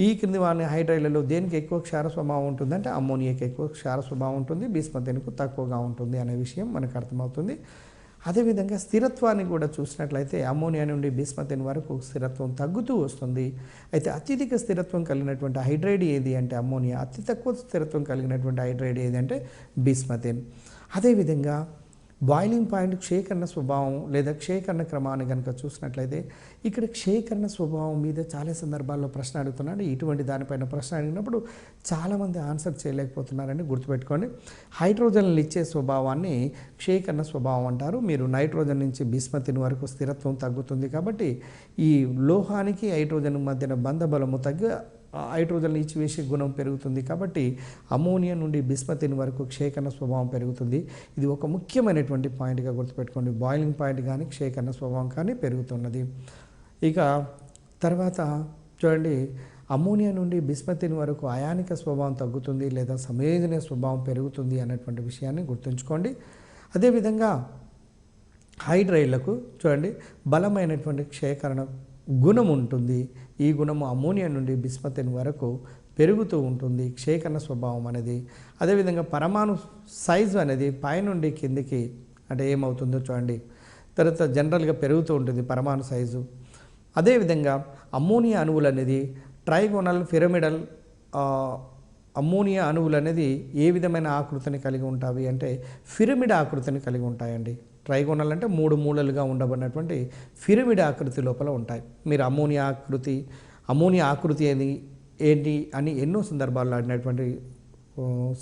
ఈ క్రింది వాళ్ళ హైడ్రైడ్లలో దేనికి ఎక్కువ క్షార స్వభావం ఉంటుందంటే అమ్మోనియాకి ఎక్కువ క్షార స్వభావం ఉంటుంది, బిస్మతిన్కు తక్కువగా ఉంటుంది అనే విషయం మనకు అర్థమవుతుంది. అదేవిధంగా స్థిరత్వాన్ని కూడా చూసినట్లయితే అమ్మోనియా నుండి బిస్మథిన్ వరకు స్థిరత్వం తగ్గుతూ వస్తుంది. అయితే అత్యధిక స్థిరత్వం కలిగినటువంటి హైడ్రైడ్ ఏది అంటే అమ్మోనియా, అతి తక్కువ స్థిరత్వం కలిగినటువంటి హైడ్రైడ్ ఏది అంటే బిస్మథిన్. అదేవిధంగా బాయిలింగ్ పాయింట్ క్షయకరణ స్వభావం లేదా క్షయకరణ క్రమాన్ని కనుక చూసినట్లయితే ఇక్కడ క్షయకరణ స్వభావం మీద చాలా సందర్భాల్లో ప్రశ్న అడుగుతున్నాడు. ఇటువంటి దానిపైన ప్రశ్న అడిగినప్పుడు చాలామంది ఆన్సర్ చేయలేకపోతున్నారని గుర్తుపెట్టుకోండి. హైడ్రోజన్లు ఇచ్చే స్వభావాన్ని క్షయకరణ స్వభావం అంటారు. మీరు నైట్రోజన్ నుంచి బిస్మథిన్ వరకు స్థిరత్వం తగ్గుతుంది కాబట్టి ఈ లోహానికి హైడ్రోజన్ మధ్యన బంధబలము తగ్గి హైడ్రోజన్ ఇచ్చివేసే గుణం పెరుగుతుంది కాబట్టి అమ్మోనియా నుండి బిస్మథిన్ వరకు క్షయకరణ స్వభావం పెరుగుతుంది. ఇది ఒక ముఖ్యమైనటువంటి పాయింట్గా గుర్తుపెట్టుకోండి. బాయిలింగ్ పాయింట్ కానీ క్షయకరణ స్వభావం కానీ పెరుగుతున్నది. ఇక తర్వాత చూడండి, అమ్మోనియా నుండి బిస్మథిన్ వరకు అయానిక స్వభావం తగ్గుతుంది లేదా సంయోజన స్వభావం పెరుగుతుంది అన్నటువంటి విషయాన్ని గుర్తుంచుకోండి. అదేవిధంగా హైడ్రైడ్లకు చూడండి బలమైనటువంటి క్షయకరణ గుణం ఉంటుంది. ఈ గుణము అమ్మోనియా నుండి బిస్మథిన్ వరకు పెరుగుతూ ఉంటుంది, క్షయకరణ స్వభావం అనేది. అదేవిధంగా పరమాణు సైజు అనేది పైనుండి కిందికి అంటే ఏమవుతుందో చూడండి, తర్వాత జనరల్గా పెరుగుతూ ఉంటుంది పరమాణు సైజు. అదేవిధంగా అమ్మోనియా అణువులు అనేది ట్రైగోనల్ పిరమిడల్ అమ్మోనియా అణువులు అనేది ఏ విధమైన ఆకృతిని కలిగి ఉంటాయి అంటే పిరమిడ్ ఆకృతిని కలిగి ఉంటాయండి. ట్రైగోనల్ అంటే 3 మూలలుగా ఉండబడినటువంటి పిరమిడ్ ఆకృతి లోపల ఉంటాయి. మీరు అమ్మోనియా ఆకృతి ఏంటి అని ఎన్నో సందర్భాల్లో ఆడినటువంటి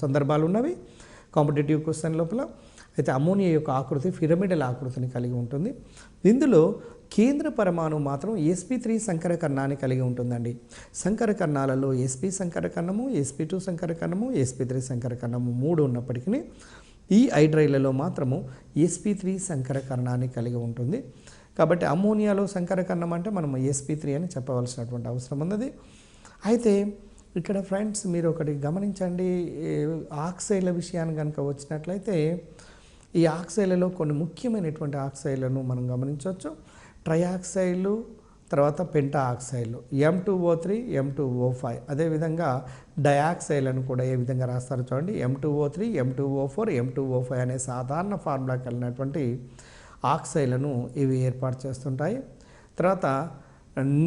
సందర్భాలు ఉన్నవి కాంపిటేటివ్ క్వశ్చన్ లోపల. అయితే అమ్మోనియా యొక్క ఆకృతి పిరమిడల్ ఆకృతిని కలిగి ఉంటుంది. ఇందులో కేంద్ర పరమాణు మాత్రం sp3 సంకర కర్ణాన్ని కలిగి ఉంటుందండి. సంకర కర్ణాలలో sp సంకర కర్ణము, sp2 సంకర కర్ణము, sp3 సంకర కర్ణము 3 ఉన్నప్పటికీ ఈ హైడ్రైడ్లలో మాత్రము sp3 సంకర కర్ణాన్ని కలిగి ఉంటుంది. కాబట్టి అమ్మోనియాలో సంకర కర్ణం అంటే మనం sp3 అని చెప్పవలసినటువంటి అవసరం ఉన్నది. అయితే ఇక్కడ ఫ్రెండ్స్ మీరు ఒకటి గమనించండి, ఆక్సైడ్ల విషయాన్ని కనుక వచ్చినట్లయితే ఈ ఆక్సైడ్లలో కొన్ని ముఖ్యమైనటువంటి ఆక్సైడ్లను మనం గమనించవచ్చు. ట్రైఆక్సైడ్లు, తర్వాత పెంటా ఆక్సైడ్లు M2O3, M2O5. అదేవిధంగా డయాక్సైడ్లను కూడా ఏ విధంగా రాస్తారో చూడండి, M2O3, M2O4, M2O5 అనే సాధారణ ఫార్ములా కలిగినటువంటి ఆక్సైడ్లను ఇవి ఏర్పాటు చేస్తుంటాయి. తర్వాత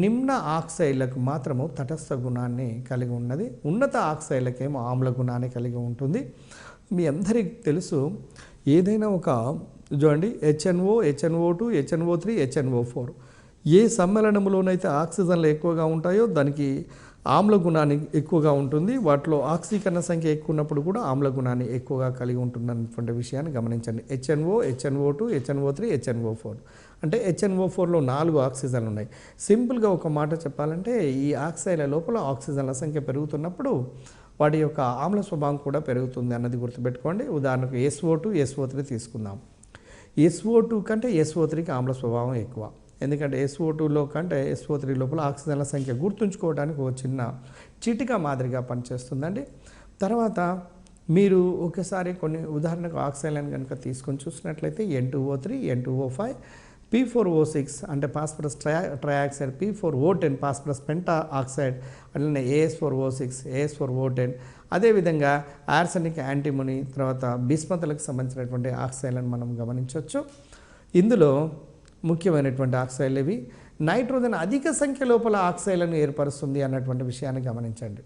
నిమ్న ఆక్సైడ్లకు మాత్రము తటస్థ గుణాన్ని కలిగి ఉన్నది, ఉన్నత ఆక్సైడ్లకేమో ఆమ్ల గుణాన్ని కలిగి ఉంటుంది. మీ అందరికీ తెలుసు, ఏదైనా ఒక చూడండి HNO, HNO2, HNO3, HNO4 ఏ సమ్మేళనంలోనైతే ఆక్సిజన్లు ఎక్కువగా ఉంటాయో దానికి ఆమ్ల గుణాన్ని ఎక్కువగా ఉంటుంది. వాటిలో ఆక్సీకరణ సంఖ్య ఎక్కువ ఉన్నప్పుడు కూడా ఆమ్ల గుణాన్ని ఎక్కువగా కలిగి ఉంటుందన్నటువంటి విషయాన్ని గమనించండి. HNO, HNO2, HNO3, HNO4 అంటే HNO4లో 4 ఆక్సిజన్లు ఉన్నాయి. సింపుల్గా ఒక మాట చెప్పాలంటే ఈ ఆక్సైడ్ల లోపల ఆక్సిజన్ల సంఖ్య పెరుగుతున్నప్పుడు వాటి యొక్క ఆమ్ల స్వభావం కూడా పెరుగుతుంది అన్నది గుర్తుపెట్టుకోండి. ఉదాహరణకు SO2, SO3 తీసుకుందాం. SO2 కంటే SO3కి ఆమ్ల స్వభావం ఎక్కువ. ఎందుకంటే SO2లో కంటే SO3 లోపల ఆక్సిజన్ల సంఖ్య గుర్తుంచుకోవడానికి ఒక చిన్న చిటికా మాదిరిగా పనిచేస్తుందండి. తర్వాత మీరు ఒకసారి కొన్ని ఉదాహరణకు ఆక్సైడ్లను కనుక తీసుకొని చూసినట్లయితే N2O3, N2O5, P4O6 అంటే phosphorus trioxide, P4O10 phosphorus Penta oxide, అట్లనే AS4O6, AS4O10. అదేవిధంగా ఆర్సెనిక్ యాంటిమోనీ, తర్వాత బిస్మతులకు సంబంధించినటువంటి ఆక్సైడ్లను మనం గమనించవచ్చు. ఇందులో ముఖ్యమైనటువంటి ఆక్సైడ్లు ఇవి. నైట్రోజన్ అధిక సంఖ్య లోపల ఆక్సైడ్లను ఏర్పరుస్తుంది అన్నటువంటి విషయాన్ని గమనించండి.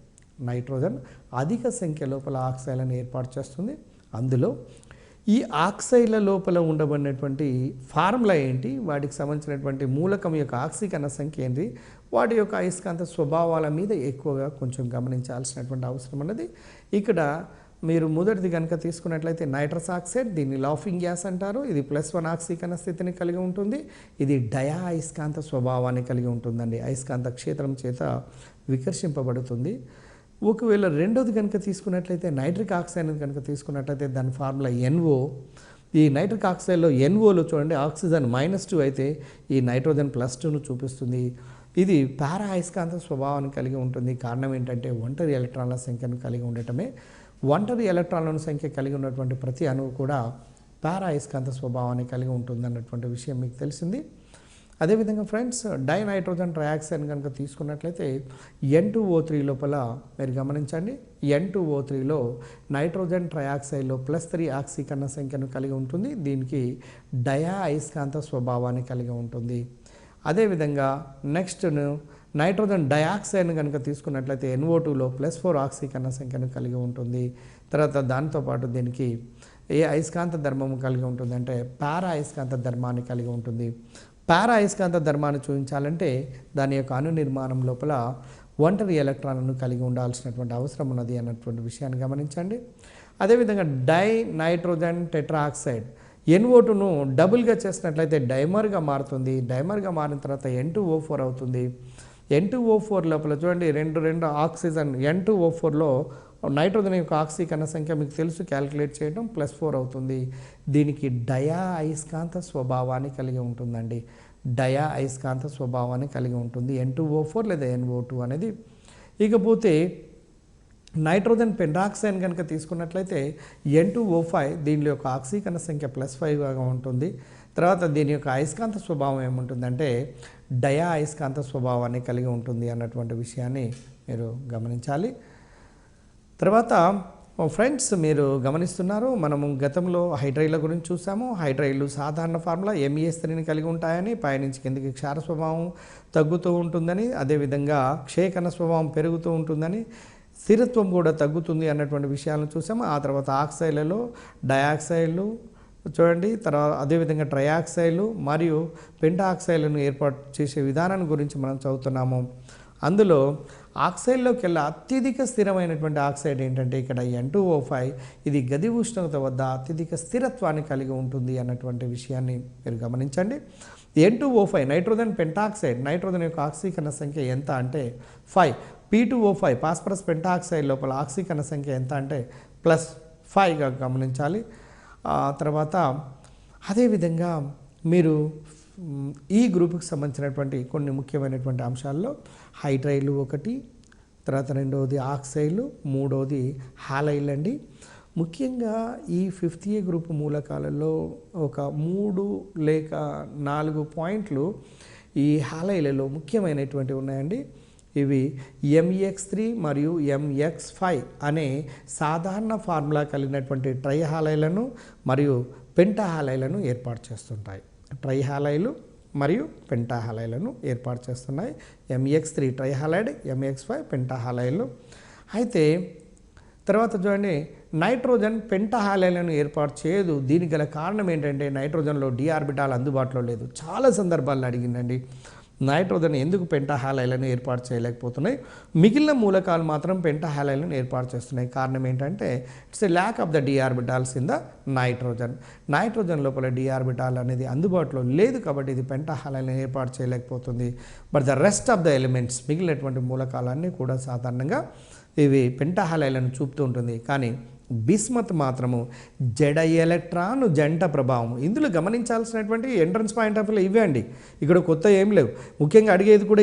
నైట్రోజన్ అధిక సంఖ్య లోపల ఆక్సైడ్లను ఏర్పాటు చేస్తుంది. అందులో ఈ ఆక్సైడ్ల లోపల ఉండబడినటువంటి ఫార్ములా ఏంటి, వాటికి సంబంధించినటువంటి మూలకం యొక్క ఆక్సీకరణ సంఖ్య ఏంటి, వాటి యొక్క అయస్కాంత స్వభావాల మీద ఎక్కువగా కొంచెం గమనించాల్సినటువంటి అవసరం ఉన్నది. ఇక్కడ మీరు మొదటిది కనుక తీసుకున్నట్లయితే నైట్రస్ ఆక్సైడ్, దీన్ని లాఫింగ్ గ్యాస్ అంటారు. ఇది +1 ఆక్సీకరణ స్థితిని కలిగి ఉంటుంది. ఇది డయా అయస్కాంత స్వభావాన్ని కలిగి ఉంటుందండి. అయస్కాంత క్షేత్రం చేత వికర్షింపబడుతుంది. ఒకవేళ రెండోది కనుక తీసుకున్నట్లయితే నైట్రిక్ ఆక్సైడ్ కనుక తీసుకున్నట్లయితే దాని ఫార్ములా NO. ఈ నైట్రిక్ ఆక్సైడ్లో NOలో చూడండి ఆక్సిజన్ -2 అయితే ఈ నైట్రోజన్ +2ను చూపిస్తుంది. ఇది పారా అయస్కాంత స్వభావాన్ని కలిగి ఉంటుంది. కారణం ఏంటంటే ఒంటరి ఎలక్ట్రాన్ల సంఖ్యను కలిగి ఉండటమే. ఒంటరి ఎలక్ట్రాన్ల సంఖ్య కలిగి ఉన్నటువంటి ప్రతి అణువు కూడా పారా అయస్కాంత స్వభావాన్ని కలిగి ఉంటుంది అన్నటువంటి విషయం మీకు తెలిసింది. అదేవిధంగా ఫ్రెండ్స్ డైనైట్రోజన్ ట్రయాక్సైడ్ కనుక తీసుకున్నట్లయితే N2O3 లోపల మీరు గమనించండి, N2O3లో నైట్రోజన్ ట్రయాక్సైడ్లో +3 ఆక్సీకరణ సంఖ్యను కలిగి ఉంటుంది. దీనికి డయా అయస్కాంత స్వభావాన్ని కలిగి ఉంటుంది. అదేవిధంగా నెక్స్ట్ నైట్రోజన్ డయాక్సైడ్ని కనుక తీసుకున్నట్లయితే NO2లో +4 ఆక్సీకరణ సంఖ్యను కలిగి ఉంటుంది. తర్వాత దాంతోపాటు దీనికి ఏ అయస్కాంత ధర్మము కలిగి ఉంటుంది అంటే పారా అయస్కాంత ధర్మాన్ని కలిగి ఉంటుంది. పారా అయస్కాంత ధర్మాన్ని చూపించాలంటే దాని యొక్క అణు నిర్మాణం లోపల ఒంటరి ఎలక్ట్రాన్లను కలిగి ఉండాల్సినటువంటి అవసరం ఉన్నది అన్నటువంటి విషయాన్ని గమనించండి. అదేవిధంగా డైనైట్రోజన్ టెట్రాక్సైడ్ NO2ను డబుల్గా చేసినట్లయితే డైమర్గా మారుతుంది. డైమర్గా మారిన తర్వాత N2O4 అవుతుంది. N2O4 లోపల చూడండి రెండు ఆక్సిజన్ N2O4లో నైట్రోజన్ యొక్క ఆక్సీకరణ సంఖ్య మీకు తెలుసు, క్యాలిక్యులేట్ చేయడం +4 అవుతుంది. దీనికి డయా అయస్కాంత స్వభావాన్ని కలిగి ఉంటుందండి. డయా అయస్కాంత స్వభావాన్ని కలిగి ఉంటుంది N2O4 లేదా NO2 అనేది. ఇకపోతే నైట్రోజన్ పెంటాక్సైడ్ కనుక తీసుకున్నట్లయితే N2O5 దీని యొక్క ఆక్సీకరణ సంఖ్య +5గా ఉంటుంది. తర్వాత దీని యొక్క అయస్కాంత స్వభావం ఏముంటుందంటే డయా అయస్కాంత స్వభావాన్ని కలిగి ఉంటుంది అన్నటువంటి విషయాన్ని మీరు గమనించాలి. తర్వాత ఫ్రెండ్స్ మీరు గమనిస్తున్నారు, మనము గతంలో హైడ్రైడ్ల గురించి చూసాము. హైడ్రైడ్లు సాధారణ ఫార్ములా MES3ని కలిగి ఉంటాయని, పైనుంచి కిందికి క్షార స్వభావం తగ్గుతూ ఉంటుందని, అదేవిధంగా క్షేకణ స్వభావం పెరుగుతూ ఉంటుందని, స్థిరత్వం కూడా తగ్గుతుంది అన్నటువంటి విషయాలను చూసాము. ఆ తర్వాత ఆక్సైడ్లలో డయాక్సైడ్లు చూడండి, తర్వాత అదేవిధంగా ట్రయాక్సైడ్లు మరియు పెంటాక్సైడ్లను ఏర్పాటు చేసే విధానాన్ని గురించి మనం చదువుతున్నాము. అందులో ఆక్సైడ్లోకి వెళ్ళి అత్యధిక స్థిరమైనటువంటి ఆక్సైడ్ ఏంటంటే ఇక్కడ N2O5, ఇది గది ఉష్ణోగ్రత వద్ద అత్యధిక స్థిరత్వాన్ని కలిగి ఉంటుంది అన్నటువంటి విషయాన్ని మీరు గమనించండి. N2O5 నైట్రోజన్ పెంటాక్సైడ్, నైట్రోజన్ యొక్క ఆక్సీకరణ సంఖ్య ఎంత అంటే 5. P2O5 ఫాస్ఫరస్ పెంటాక్సైడ్ లోపల ఆక్సీకరణ సంఖ్య ఎంత అంటే +5గా గమనించాలి. తర్వాత అదేవిధంగా మీరు ఈ గ్రూప్కి సంబంధించినటువంటి కొన్ని ముఖ్యమైనటువంటి అంశాల్లో హైడ్రైడ్లు ఒకటి, తర్వాత రెండవది ఆక్సైడ్లు, మూడవది హాలైడ్లు అండి. ముఖ్యంగా ఈ 5th A గ్రూప్ మూలకాలలో ఒక 3 లేక 4 పాయింట్లు ఈ హాలైడ్లలో ముఖ్యమైనటువంటి ఉన్నాయండి. ఇవి MEX3 మరియు MX5 అనే సాధారణ ఫార్ములా కలిగినటువంటి ట్రైహాలైడ్లను మరియు పెంటాహాలైడ్లను ఏర్పాటు చేస్తుంటాయి. ట్రైహాలైడ్లు మరియు పెంటాహాలైడ్లను ఏర్పాటు చేస్తున్నాయి. MEX3 ట్రైహాలైడ్, MX5 పెంటాహాలైడ్లు. అయితే తర్వాత చూడండి, నైట్రోజన్ పెంటాహాలైడ్లను ఏర్పాటు చేయదు. దీనికి గల కారణం ఏంటంటే నైట్రోజన్లో d ఆర్బిటాల్ అందుబాటులో లేదు. చాలా సందర్భాల్లో అడిగిందండి, నైట్రోజన్ ఎందుకు పెంటాహాలైడ్లను ఏర్పాటు చేయలేకపోతున్నాయి, మిగిలిన మూలకాలు మాత్రం పెంటాహాలైడ్లను ఏర్పాటు చేస్తున్నాయి. కారణం ఏంటంటే it's a lack of the d orbitals in the nitrogen. Nitrogen లోపల d ఆర్బిటాల్ అనేది అందుబాటులో లేదు కాబట్టి ఇది పెంటాహాలైడ్లను ఏర్పాటు చేయలేకపోతుంది. But the rest of the elements, మిగిలినటువంటి మూలకాలన్నీ కూడా సాధారణంగా ఇవి పెంటాహాలైడ్లను చూపుతూ ఉంటుంది. కానీ బిస్మత్ మాత్రము జడ ఎలక్ట్రాన్ జంట ప్రభావం. ఇందులో గమనించాల్సినటువంటి ఎంట్రన్స్ పాయింట్ ఆఫ్ వ్యూ ఇవే అండి. ఇక్కడ కొత్త ఏం లేవు. ముఖ్యంగా అడిగేది కూడా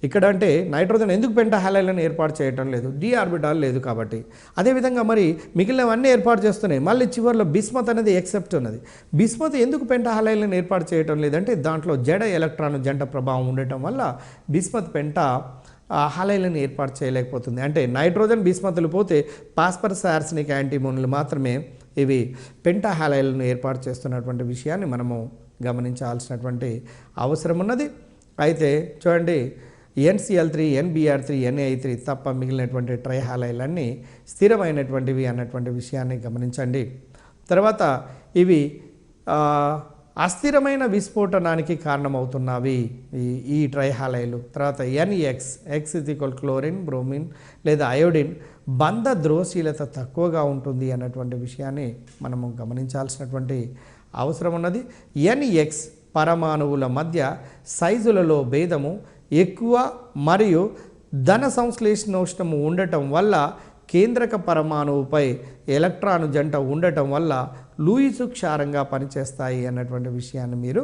ఇక్కడ అంటే నైట్రోజన్ ఎందుకు పెంటాహాలైడ్లను ఏర్పాటు చేయటం లేదు, d ఆర్బిటాల్ లేదు కాబట్టి. అదేవిధంగా మరి మిగిలినవన్నీ ఏర్పాటు చేస్తున్నాయి. మళ్ళీ చివరిలో బిస్మత్ అనేది ఎక్సెప్ట్ ఉన్నది. బిస్మత్ ఎందుకు పెంటాహాలైడ్లను ఏర్పాటు చేయటం లేదంటే దాంట్లో జడ ఎలక్ట్రాన్ జంట ప్రభావం ఉండటం వల్ల బిస్మత్ హాలైడ్లను ఏర్పాటు చేయలేకపోతుంది. అంటే నైట్రోజన్ బిస్మత్తులు పోతే ఫాస్ఫరస్ ఆర్సెనిక్ యాంటీమోన్లు మాత్రమే ఇవి పెంటాహాలైడ్లను ఏర్పాటు చేస్తున్నటువంటి విషయాన్ని మనము గమనించాల్సినటువంటి అవసరం ఉన్నది. అయితే చూడండి, NCl3, NBr3, NaI3 తప్ప మిగిలినటువంటి ట్రైహాలైడ్లన్నీ స్థిరమైనటువంటివి అన్నటువంటి విషయాన్ని గమనించండి. తర్వాత ఇవి అస్థిరమైన విస్ఫోటనానికి కారణమవుతున్నవి ఈ ట్రైహాలైడ్లు. తర్వాత NX, క్లోరిన్, బ్రోమిన్ లేదా అయోడిన్ బంధ ద్రోశీలత తక్కువగా ఉంటుంది అన్నటువంటి విషయాన్ని మనము గమనించాల్సినటువంటి అవసరం ఉన్నది. NX పరమాణువుల మధ్య సైజులలో భేదము ఎక్కువ మరియు ధన సంశ్లేషణోష్ణము ఉండటం వల్ల కేంద్రక పరమాణువుపై ఎలక్ట్రాన్ జంట ఉండటం వల్ల లూయిసు క్షారంగా పనిచేస్తాయి అన్నటువంటి విషయాన్ని మీరు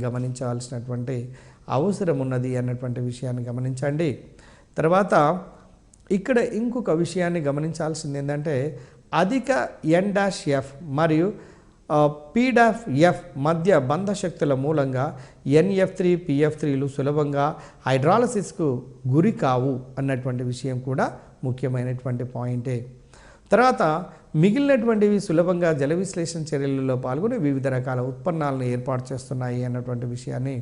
గమనించాల్సినటువంటి అవసరం ఉన్నది అన్నటువంటి విషయాన్ని గమనించండి. తర్వాత ఇక్కడ ఇంకొక విషయాన్ని గమనించాల్సింది ఏంటంటే అధిక N-F మరియు పీడాఫ్ మధ్య బంధ శక్తుల మూలంగా NF3 PF3లు సులభంగా హైడ్రాలసిస్కు గురి కావు అన్నటువంటి విషయం కూడా ముఖ్యమైనటువంటి పాయింటే. తర్వాత మిగిలినటువంటివి సులభంగా జల విశ్లేషణ చర్యలలో పాల్గొని వివిధ రకాల ఉత్పన్నాలను ఏర్పాటు చేస్తున్నాయి అన్నటువంటి విషయాన్ని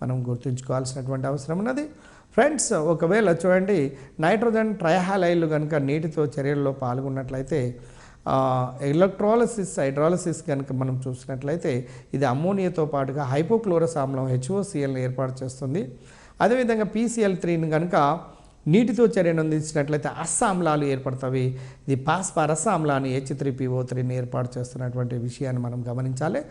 మనం గుర్తుంచుకోవాల్సినటువంటి అవసరం ఉన్నది. ఫ్రెండ్స్, ఒకవేళ చూడండి నైట్రోజన్ ట్రైహాలైడ్లు కనుక నీటితో చర్యల్లో పాల్గొన్నట్లయితే ఎలక్ట్రాలసిస్ హైడ్రాలసిస్ కనుక మనం చూసినట్లయితే ఇది అమ్మోనియాతో పాటుగా హైపోక్లోరస్ ఆమ్లం HOClని ఏర్పాటు చేస్తుంది. అదేవిధంగా PCl3ని కనుక నీటితో చర్యను అందించినట్లయితే ఆమ్లాలు ఏర్పడతాయి. ఇది పాస్పరస్ ఆమ్లాన్ని H3PO3ని ఏర్పాటు చేస్తున్నటువంటి విషయాన్ని మనం గమనించాలి.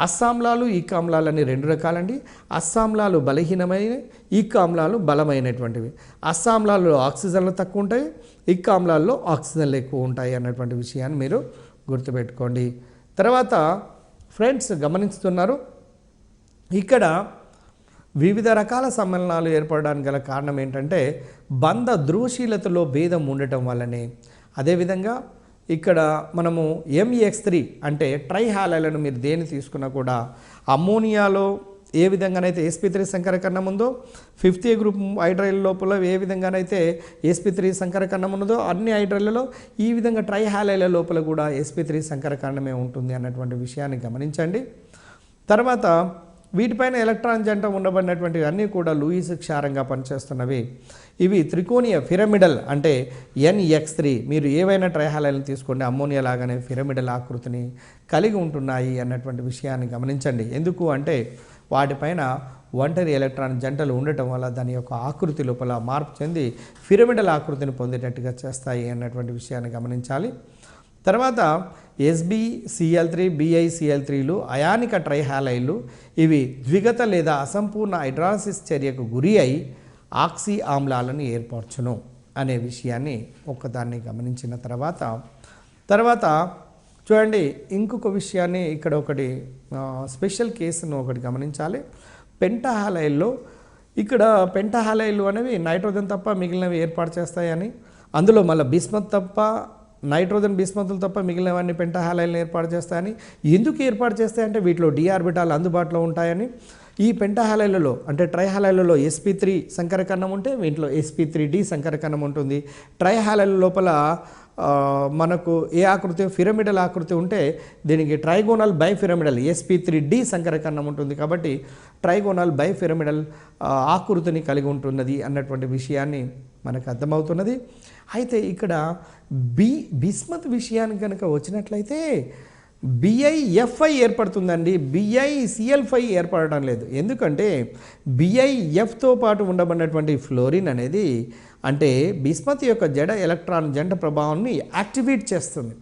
అస్సామ్లాలు ఈకామ్లాలని రెండు రకాలండి. అస్సామ్లాలు బలహీనమైన, ఈకామ్లాలు బలమైనటువంటివి. అస్సామ్లాల్లో ఆక్సిజన్లు తక్కువ ఉంటాయి, ఈకామ్లాల్లో ఆక్సిజన్లు ఎక్కువ ఉంటాయి అన్నటువంటి విషయాన్ని మీరు గుర్తుపెట్టుకోండి. తర్వాత ఫ్రెండ్స్ గమనిస్తున్నారు, ఇక్కడ వివిధ రకాల సమ్మేళనాలు ఏర్పడడానికి గల కారణం ఏంటంటే బంధ ధ్రువశీలతలో భేదం ఉండటం వల్లనే. అదేవిధంగా ఇక్కడ మనము MX3 అంటే ట్రైహాలైడ్లను మీరు దేని తీసుకున్నా కూడా అమ్మోనియాలో ఏ విధంగానైతే sp3 సంకరకరణం ఉందో, 5th గ్రూప్ హైడ్రైల్ లోపల ఏ విధంగానైతే sp3 సంకరకరణం ఉన్నదో అన్ని హైడ్రైళ్లలో ఈ విధంగా ట్రైహాలైడ్ల లోపల కూడా sp3 సంకరకరణమే ఉంటుంది అన్నటువంటి విషయాన్ని గమనించండి. తర్వాత వీటిపైన ఎలక్ట్రాన్ జంట ఉండబడినటువంటివి అన్నీ కూడా లూయిస్ క్షారంగా పనిచేస్తున్నవి. ఇవి త్రికోణీయ పిరమిడల్ అంటే NX3 మీరు ఏవైనా ట్రైహాలైడ్లను తీసుకోండి అమ్మోనియా లాగానే పిరమిడల్ ఆకృతిని కలిగి ఉంటున్నాయి అన్నటువంటి విషయాన్ని గమనించండి. ఎందుకు అంటే వాటిపైన ఒంటరి ఎలక్ట్రాన్ జంటలు ఉండటం వల్ల దాని యొక్క ఆకృతి లోపల మార్పు చెంది పిరమిడల్ ఆకృతిని పొందేటట్టుగా చేస్తాయి అన్నటువంటి విషయాన్ని గమనించాలి. తర్వాత SbCl3 BiCl3లు అయానిక ట్రైహాలైడ్లు. ఇవి ద్విగత లేదా అసంపూర్ణ హైడ్రాలసిస్ చర్యకు గురి అయి ఆక్సీ ఆమ్లాలను ఏర్పరచును అనే విషయాన్ని ఒక్కదాన్ని గమనించిన తర్వాత చూడండి ఇంకొక విషయాన్ని ఇక్కడ ఒకటి స్పెషల్ కేసును ఒకటి గమనించాలి. పెంటాహాలైడ్లో ఇక్కడ పెంటాహాలైడ్లు అనేవి నైట్రోజన్ తప్ప మిగిలినవి ఏర్పాటు చేస్తాయని, అందులో మళ్ళీ బిస్మత్ తప్ప నైట్రోజన్ బిస్మతులు తప్ప మిగిలినవన్నీ పెంటాహాలైడ్లను ఏర్పాటు చేస్తాయని. ఎందుకు ఏర్పాటు చేస్తాయంటే వీటిలో d ఆర్బిటాలు అందుబాటులో ఉంటాయని. ఈ పెంటాహాలైడ్లలో అంటే ట్రైహాలైడ్లలో sp3 సంకరకరణం ఉంటే వీటిలో sp3d సంకరకరణం ఉంటుంది. ట్రైహాలైడ్ల లోపల మనకు ఏ ఆకృతి పిరమిడల్ ఆకృతి ఉంటే దీనికి ట్రైగోనల్ బైపిరమిడల్ sp3d సంకరకరణం ఉంటుంది. కాబట్టి ట్రైగోనల్ బైపిరమిడల్ ఆకృతిని కలిగి ఉంటున్నది అన్నటువంటి విషయాన్ని మనకు అర్థమవుతున్నది. అయితే ఇక్కడ బిస్మత్ విషయానికి కనుక వచ్చినట్లయితే BiFi ఏర్పడుతుందండి, BiCl5 ఏర్పడడం లేదు. ఎందుకంటే BiFతో పాటు ఉండబడినటువంటి ఫ్లోరిన్ అనేది అంటే బిస్మత్ యొక్క జడ ఎలక్ట్రాన్ జంట ప్రభావాన్ని యాక్టివేట్ చేస్తుంది.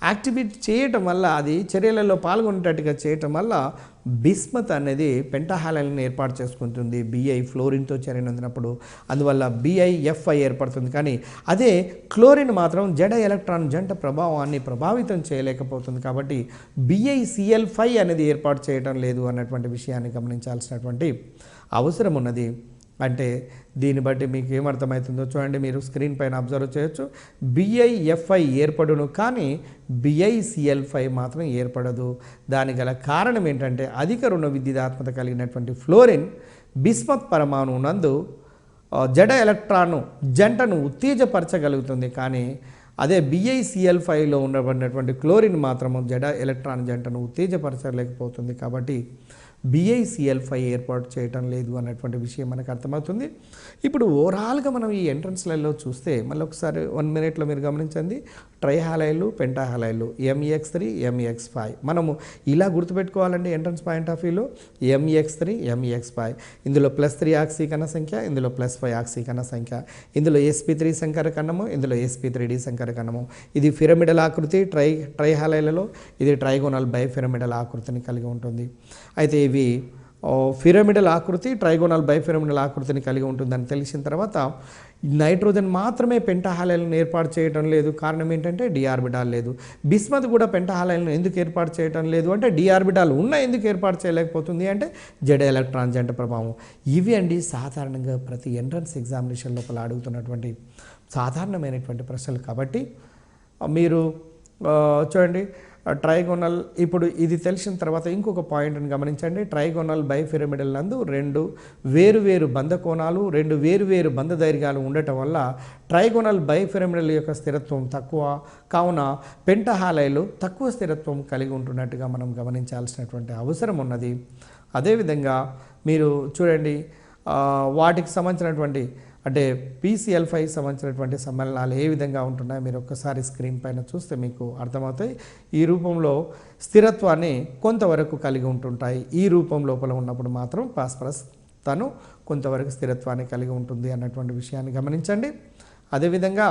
యాక్టివేట్ చేయటం వల్ల అది చర్యలలో పాల్గొనేటట్టుగా చేయటం వల్ల బిస్మత్ అనేది పెంటాహాలైడ్లను ఏర్పాటు చేసుకుంటుంది Bi ఫ్లోరిన్తో చర్యనందినప్పుడు. అందువల్ల BiFi ఏర్పడుతుంది. కానీ అదే క్లోరిన్ మాత్రం జడ ఎలక్ట్రాన్ జంట ప్రభావాన్ని ప్రభావితం చేయలేకపోతుంది. కాబట్టి BiCl5 అనేది ఏర్పాటు చేయడం లేదు అన్నటువంటి విషయాన్ని గమనించాల్సినటువంటి అవసరం ఉన్నది. అంటే దీన్ని బట్టి మీకు ఏమర్థమవుతుందో చూడండి, మీరు స్క్రీన్ పైన అబ్జర్వ్ చేయొచ్చు. BiFi ఏర్పడును కానీ BiCl5 మాత్రం ఏర్పడదు. దానికి గల కారణం ఏంటంటే అధిక రుణ విద్యుదాత్మక కలిగినటువంటి ఫ్లోరిన్ బిస్మత్ పరమాణువు నందు జడ ఎలక్ట్రాను జంటను ఉత్తేజపరచగలుగుతుంది. కానీ అదే BiCl5లో ఉండబడినటువంటి క్లోరిన్ మాత్రము జడ ఎలక్ట్రాన్ జంటను ఉత్తేజపరచలేకపోతుంది. కాబట్టి BiCl5 ఏర్పాటు చేయటం లేదు అన్నటువంటి విషయం మనకు అర్థమవుతుంది. ఇప్పుడు ఓవరాల్గా మనం ఈ ఎంట్రన్స్లలో చూస్తే మళ్ళీ ఒకసారి 1 మినిట్లో మీరు గమనించండి. ట్రైహాలైడ్లు పెంటాహాలైడ్లు MX3 MX5 మనము ఇలా గుర్తుపెట్టుకోవాలండి ఎంట్రన్స్ పాయింట్ ఆఫ్ వ్యూలో. MX3 MX5 ఇందులో +3 ఆక్సీకరణ సంఖ్య, ఇందులో +5 ఆక్సీకరణ సంఖ్య, ఇందులో sp3 సంకరకరణము, ఇందులో sp3d సంకరకరణము. ఇది పిరమిడల్ ఆకృతి ట్రైహాలైడ్లలో, ఇది ట్రైగోనల్ బైపిరమిడల్ ఆకృతిని కలిగి ఉంటుంది. అయితే ఇవి పిరమిడల్ ఆకృతి ట్రైగోనల్ బైపిరమిడల్ ఆకృతిని కలిగి ఉంటుందని తెలిసిన తర్వాత నైట్రోజన్ మాత్రమే పెంటాహాలైడ్లను ఏర్పాటు చేయడం లేదు. కారణం ఏంటంటే d ఆర్బిటాల్ లేదు. బిస్మత్ కూడా పెంటాహాలైడ్లను ఎందుకు ఏర్పాటు చేయడం లేదు అంటే d ఆర్బిటాల్ ఉన్న ఎందుకు ఏర్పాటు చేయలేకపోతుంది అంటే జడ ఎలక్ట్రాన్ జంట ప్రభావం. ఇవి అండి సాధారణంగా ప్రతి ఎంట్రన్స్ ఎగ్జామినేషన్ లోపల అడుగుతున్నటువంటి సాధారణమైనటువంటి ప్రశ్నలు. కాబట్టి మీరు చూడండి ట్రైగోనల్. ఇప్పుడు ఇది తెలిసిన తర్వాత ఇంకొక పాయింట్ని గమనించండి. ట్రైగోనల్ బైపిరమిడల్ నందు రెండు వేరు బంధకోణాలు, రెండు వేరు బంధ దైర్ఘ్యాలు ఉండటం వల్ల ట్రైగోనల్ బైపిరమిడల్ యొక్క స్థిరత్వం తక్కువ, కావున పెంటహాలైలు తక్కువ స్థిరత్వం కలిగి ఉంటున్నట్టుగా మనం గమనించాల్సినటువంటి అవసరం ఉన్నది. అదేవిధంగా మీరు చూడండి, వాటికి సంబంధించినటువంటి అంటే PCl5 సంబంధించినటువంటి సమ్మేళనాలు ఏ విధంగా ఉంటున్నాయో మీరు ఒక్కసారి స్క్రీన్ పైన చూస్తే మీకు అర్థమవుతాయి. ఈ రూపంలో స్థిరత్వాన్ని కొంతవరకు కలిగి ఉంటుంటాయి. ఈ రూపం లోపల ఉన్నప్పుడు మాత్రం ఫాస్ఫరస్ తను కొంతవరకు స్థిరత్వాన్ని కలిగి ఉంటుంది అన్నటువంటి విషయాన్ని గమనించండి. అదేవిధంగా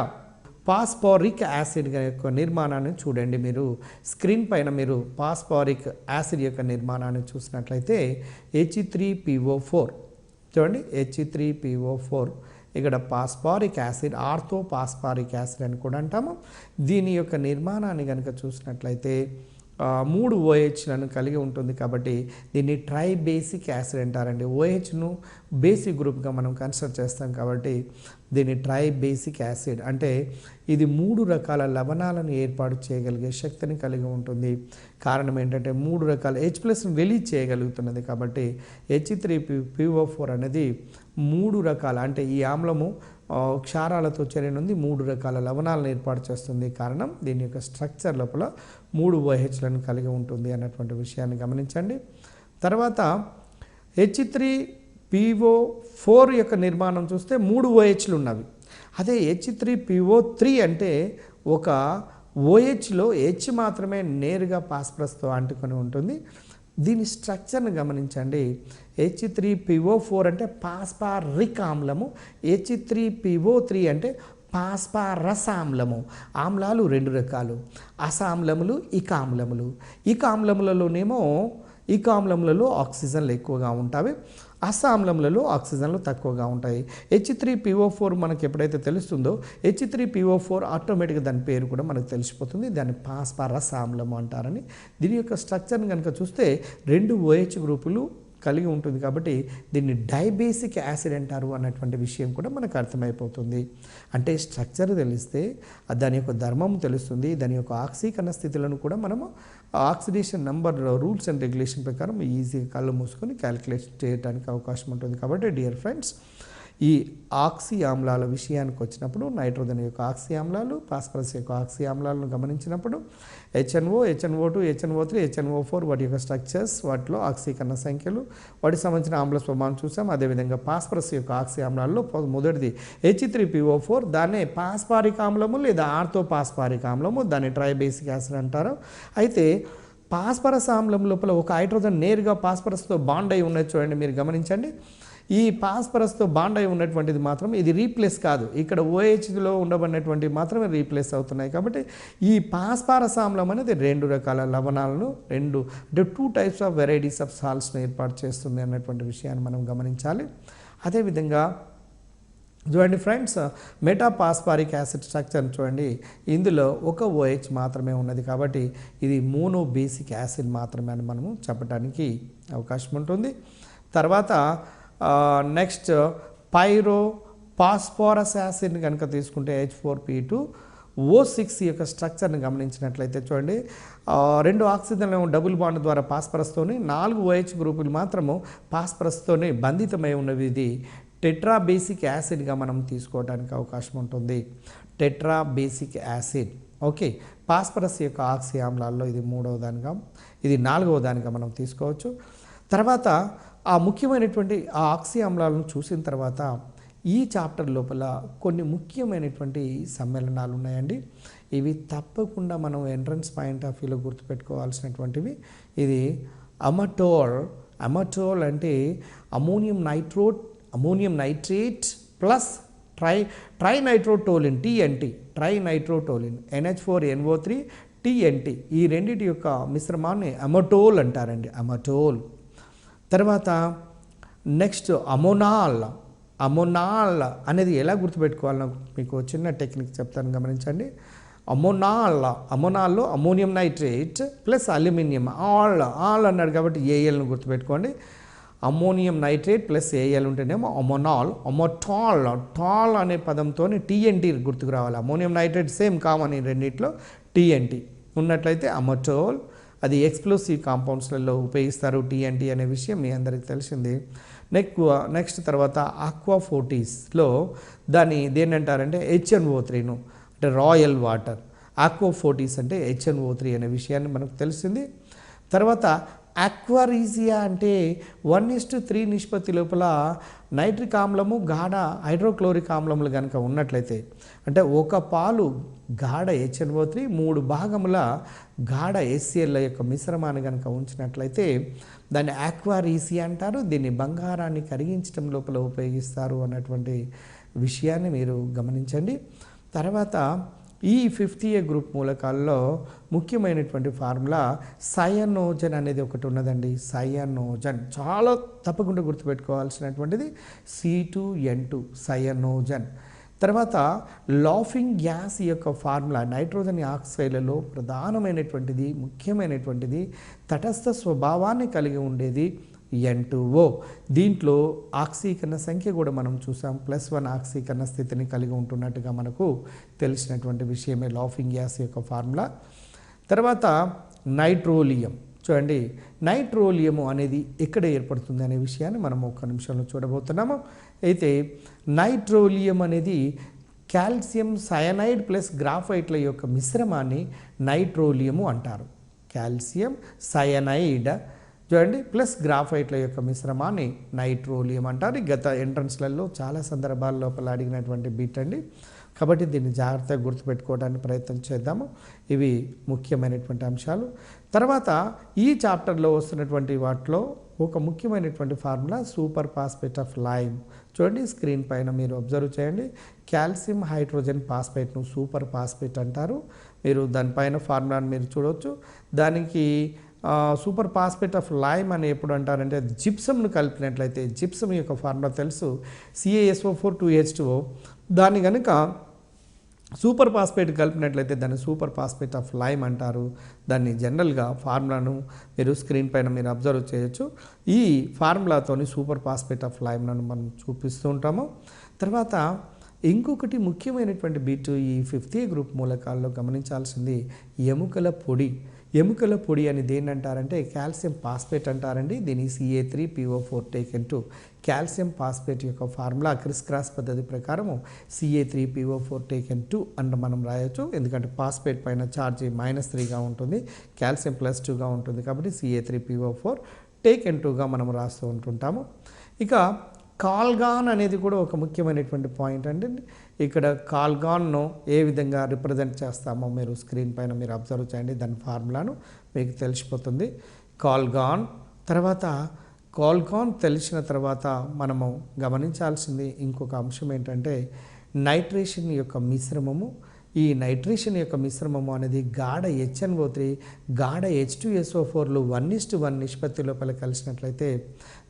పాస్పారిక్ యాసిడ్ యొక్క నిర్మాణాన్ని చూడండి. మీరు స్క్రీన్ పైన మీరు పాస్పారిక్ యాసిడ్ యొక్క నిర్మాణాన్ని చూసినట్లయితే He3PO4 చూడండి, He3PO4 ఇక్కడ phosphoric acid, ortho phosphoric acid అని కూడా అంటాము. దీని యొక్క నిర్మాణాన్ని కనుక చూసినట్లయితే 3 OHలను కలిగి ఉంటుంది కాబట్టి దీన్ని ట్రై బేసిక్ యాసిడ్ అంటారండి. OHను బేసిక్ గ్రూప్గా మనం కన్సిడర్ చేస్తాం కాబట్టి దీన్ని ట్రై బేసిక్ యాసిడ్ అంటే ఇది 3 రకాల లవణాలను ఏర్పాటు చేయగలిగే శక్తిని కలిగి ఉంటుంది. కారణం ఏంటంటే 3 రకాల H+ రిలీజ్ చేయగలుగుతున్నది కాబట్టి He3PO4 అనేది 3 రకాల అంటే ఈ ఆమ్లము క్షారాలతో చేరినుంది 3 రకాల లవణాలను ఏర్పాటు చేస్తుంది. కారణం దీని యొక్క స్ట్రక్చర్ లోపల 3 OHలను కలిగి ఉంటుంది అన్నటువంటి విషయాన్ని గమనించండి. తర్వాత He3PO4 యొక్క నిర్మాణం చూస్తే 3 OHలు ఉన్నవి. అదే He3PO3 అంటే ఒక OHలో H మాత్రమే నేరుగా ఫాస్ఫరస్తో అంటుకొని ఉంటుంది. దీని స్ట్రక్చర్ని గమనించండి. He3PO4 అంటే పాస్పారిక్ ఆమ్లము, He3PO3 అంటే పాస్పారస్ ఆమ్లము. ఆమ్లాలు 2 రకాలు, అసామ్లములు, ఇకామ్లములు. ఇకామ్లములలో ఆక్సిజన్లు ఎక్కువగా ఉంటాయి, అసామ్లములలో ఆక్సిజన్లు తక్కువగా ఉంటాయి. He3PO4 మనకి ఎప్పుడైతే తెలుస్తుందో He3PO4 ఆటోమేటిక్గా దాని పేరు కూడా మనకు తెలిసిపోతుంది, దాన్ని పాస్పారస్ ఆమ్లము అంటారని. దీని యొక్క స్ట్రక్చర్ని కనుక చూస్తే 2 OH గ్రూపులు కలిగి ఉంటుంది కాబట్టి దీన్ని డైబేసిక్ యాసిడ్ అంటారు అన్నటువంటి విషయం కూడా మనకు అర్థమైపోతుంది. అంటే స్ట్రక్చర్ తెలిస్తే దాని యొక్క ధర్మం తెలుస్తుంది, దాని యొక్క ఆక్సీకరణ స్థితులను కూడా మనము oxidation number rules and regulation ప్రకారం ఈజీగా కళ్ళు మూసుకొని క్యాలిక్యులేట్ చేయడానికి అవకాశం ఉంటుంది. కాబట్టి డియర్ ఫ్రెండ్స్, ఈ ఆక్సీ ఆమ్లాల విషయానికి వచ్చినప్పుడు నైట్రోజన్ యొక్క ఆక్సీ ఆమ్లాలు, ఫాస్ఫరస్ యొక్క ఆక్సీ ఆమ్లాలను గమనించినప్పుడు HNO, HNO2, HNO3, HNO4 వాటి యొక్క స్ట్రక్చర్స్, వాటిలో ఆక్సీకరణ సంఖ్యలు, వాటికి సంబంధించిన ఆమ్ల స్వభావం చూసాం. అదేవిధంగా ఫాస్ఫరస్ యొక్క ఆక్సీ ఆమ్లాల్లో మొదటిది He3PO4, దాన్నే పాస్పారిక్ ఆమ్లము లేదా ఆర్థో పాస్పారిక్ ఆమ్లము, దాన్ని ట్రైబేసిక్ యాసిడ్ అంటారు. అయితే పాస్పరస్ ఆమ్లం లోపల ఒక హైడ్రోజన్ నేరుగా పాస్పరస్తో బాండ్ అయి ఉన్నది చూడండి, మీరు గమనించండి. ఈ పాస్పరస్తో బాండ్ అయి ఉన్నటువంటిది మాత్రం ఇది రీప్లేస్ కాదు, ఇక్కడ OHలో ఉండబడినటువంటి మాత్రమే రీప్లేస్ అవుతున్నాయి. కాబట్టి ఈ పాస్పరస్ ఆమ్లం అనేది 2 రకాల లవణాలను, 2 టైప్స్ ఆఫ్ వెరైటీస్ ఆఫ్ సాల్ట్స్ను ఏర్పాటు చేస్తుంది అన్నటువంటి విషయాన్ని మనం గమనించాలి. అదేవిధంగా చూడండి ఫ్రెండ్స్, మెటాపాస్పారిక్ యాసిడ్ స్ట్రక్చర్ చూడండి, ఇందులో ఒక OH మాత్రమే ఉన్నది కాబట్టి ఇది మోనో బేసిక్ యాసిడ్ మాత్రమే అని మనము చెప్పడానికి అవకాశం ఉంటుంది. తర్వాత నెక్స్ట్ పైరో పాస్ఫోరస్ యాసిడ్ని కనుక తీసుకుంటే H4P2O6 యొక్క స్ట్రక్చర్ని గమనించినట్లయితే చూడండి, 2 ఆక్సిజన్లు డబుల్ బాండ్ ద్వారా పాస్పరస్తోని, 4 OH గ్రూపులు మాత్రము పాస్పరస్తోనే బంధితమై ఉన్నవి. ఇది టెట్రా బేసిక్ యాసిడ్గా మనం తీసుకోవడానికి అవకాశం ఉంటుంది. Tetra basic acid. Okay, phosphorus యొక్క ఆక్సీ ఆమ్లాల్లో ఇది 3వ దానిగా, ఇది 4వ దానిగా మనం తీసుకోవచ్చు. తర్వాత ఆ ముఖ్యమైనటువంటి ఆ ఆక్సీ ఆమ్లాలను చూసిన తర్వాత ఈ చాప్టర్ లోపల కొన్ని ముఖ్యమైనటువంటి సమ్మేళనాలు ఉన్నాయండి. ఇవి తప్పకుండా మనం ఎంట్రన్స్ పాయింట్ ఆఫ్ వ్యూలో గుర్తుపెట్టుకోవాల్సినటువంటివి. ఇది అమటోల్ అంటే ammonium nitrate plus trinitrotoluene, TNT, trinitrotoluene, NH4NO3 TNT, ఈ రెండింటి యొక్క మిశ్రమాన్ని అమటోల్ అంటారండి, అమటోల్. తర్వాత నెక్స్ట్ అమోనాల్ అనేది ఎలా గుర్తుపెట్టుకోవాలో మీకు చిన్న టెక్నిక్ చెప్తాను, గమనించండి. అమోనాల్లో ammonium nitrate plus aluminium, al అన్నాడు కాబట్టి ALను గుర్తుపెట్టుకోండి. అమోనియం నైట్రేట్ ప్లస్ AL ఉంటేనేమో టాల్ అనే పదంతో TNT గుర్తుకు రావాలి. అమోనియం నైట్రేట్ సేమ్ కామన్ ఈ రెండిట్లో, TNT. ఉన్నట్లయితే అమటోల్, అది ఎక్స్ప్లోసివ్ కాంపౌండ్స్లలో ఉపయోగిస్తారు టీఎన్టీ అనే విషయం మీ అందరికీ తెలిసింది. నెక్స్ట్ తర్వాత ఆక్వాఫోర్టీస్లో దేన్ని అంటారంటే HNO3ను, అంటే రాయల్ వాటర్. ఆక్వాఫోర్టీస్ అంటే HNO3 అనే విషయాన్ని మనకు తెలిసింది. తర్వాత అక్వారీజియా అంటే 1:3 నిష్పత్తి లోపల నైట్రిక్ ఆమ్లము, గాఢ హైడ్రోక్లోరిక్ ఆమ్లములు కనుక ఉన్నట్లయితే, అంటే ఒక పాలు గాఢ HNO3, 3 భాగముల గాఢ HCl యొక్క మిశ్రమాన్ని కనుక ఉంచినట్లయితే దాన్ని అక్వారీజియా అంటారు. దీన్ని బంగారాన్ని కరిగించడం లోపల ఉపయోగిస్తారు అన్నటువంటి విషయాన్ని మీరు గమనించండి. తర్వాత ఈ 50A గ్రూప్ మూలకాల్లో ముఖ్యమైనటువంటి ఫార్ములా సయనోజన్ అనేది ఒకటి ఉన్నదండి. సయనోజన్ చాలా తప్పకుండా గుర్తుపెట్టుకోవాల్సినటువంటిది C2N2 సయనోజన్. తర్వాత లాఫింగ్ గ్యాస్ యొక్క ఫార్ములా నైట్రోజన్ ఆక్సైడ్లలో ప్రధానమైనటువంటిది, ముఖ్యమైనటువంటిది, తటస్థ స్వభావాన్ని కలిగి ఉండేది N2O. దీంట్లో ఆక్సీకరణ సంఖ్య కూడా మనం చూసాం, +1 ఆక్సీకరణ స్థితిని కలిగి ఉంటున్నట్టుగా మనకు తెలిసినటువంటి విషయమే లాఫింగ్ గ్యాస్ యొక్క ఫార్ములా. తర్వాత నైట్రోలియం. చూడండి, నైట్రోలియము అనేది ఎక్కడ ఏర్పడుతుంది అనే విషయాన్ని మనం ఒక్క నిమిషంలో చూడబోతున్నాము. అయితే నైట్రోలియం అనేది కాల్షియం సయనైడ్ ప్లస్ గ్రాఫైట్ల యొక్క మిశ్రమాన్ని నైట్రోలియము అంటారు. కాల్షియం సయనైడ్ చూడండి ప్లస్ గ్రాఫైట్ల యొక్క మిశ్రమాన్ని నైట్రోలియం అంటారు. గత ఎంట్రన్స్లలో చాలా సందర్భాల లోపల అడిగినటువంటి బిట్ అండి, కాబట్టి దీన్ని జాగ్రత్తగా గుర్తుపెట్టుకోవడానికి ప్రయత్నం చేద్దాము. ఇవి ముఖ్యమైనటువంటి అంశాలు. తర్వాత ఈ చాప్టర్లో వస్తున్నటువంటి వాటిలో ఒక ముఖ్యమైనటువంటి formula super phosphate of lime. చూడండి స్క్రీన్ పైన మీరు అబ్జర్వ్ చేయండి. కాల్షియం హైడ్రోజన్ ఫాస్ఫేట్ను సూపర్ ఫాస్ఫేట్ అంటారు. మీరు దానిపైన ఫార్ములాను మీరు చూడవచ్చు. దానికి సూపర్ ఫాస్ఫేట్ ఆఫ్ లైమ్ అని ఎప్పుడు అంటారంటే జిప్సమ్ను కలిపినట్లయితే, జిప్సమ్ యొక్క ఫార్ములా తెలుసు CaSO4 2H2O. దాన్ని కనుక సూపర్ ఫాస్ఫేట్ కలిపినట్లయితే దాన్ని సూపర్ ఫాస్ఫేట్ ఆఫ్ లైమ్ అంటారు. దాన్ని జనరల్గా ఫార్ములాను మీరు స్క్రీన్ పైన మీరు అబ్జర్వ్ చేయొచ్చు. ఈ ఫార్ములాతోని సూపర్ ఫాస్ఫేట్ ఆఫ్ లైమ్ను మనం చూపిస్తూ ఉంటాము. తర్వాత ఇంకొకటి ముఖ్యమైనటువంటి బిట్ ఈ 50A గ్రూప్ మూలకాల్లో గమనించాల్సింది ఎముకల పొడి. ఎముకల పొడి అని దేన్ని అంటారంటే కాల్షియం ఫాస్ఫేట్ అంటారండి. దీని Ca3PO4 టేకెన్ 2. కాల్షియం ఫాస్ఫేట్ యొక్క ఫార్ములా క్రాస్ పద్ధతి ప్రకారం Ca3PO4 టేకెన్ 2 అని మనం రాయొచ్చు. ఎందుకంటే ఫాస్ఫేట్ పైన ఛార్జ్ -3గా ఉంటుంది, కాల్షియం +2గా ఉంటుంది, కాబట్టి Ca3PO4 టేకెన్ 2గా మనం రాస్తూ ఉంటుంటాము. ఇక కాల్గాన్ అనేది కూడా ఒక ముఖ్యమైనటువంటి పాయింట్ అండి. ఇక్కడ కాల్గాన్ను ఏ విధంగా రిప్రజెంట్ చేస్తామో మీరు స్క్రీన్ పైన మీరు అబ్జర్వ్ చేయండి. దాని ఫార్ములాను మీకు తెలిసిపోతుంది. కాల్గాన్ తర్వాత కాల్గాన్ తెలిసిన తర్వాత మనము గమనించాల్సింది ఇంకొక అంశం ఏంటంటే నైట్రేషన్ యొక్క మిశ్రమము. ఈ నైట్రేషన్ యొక్క మిశ్రమము అనేది గాఢ HNO3 గాఢ H2SO4లు 1:1 నిష్పత్తి లోపల కలిసినట్లయితే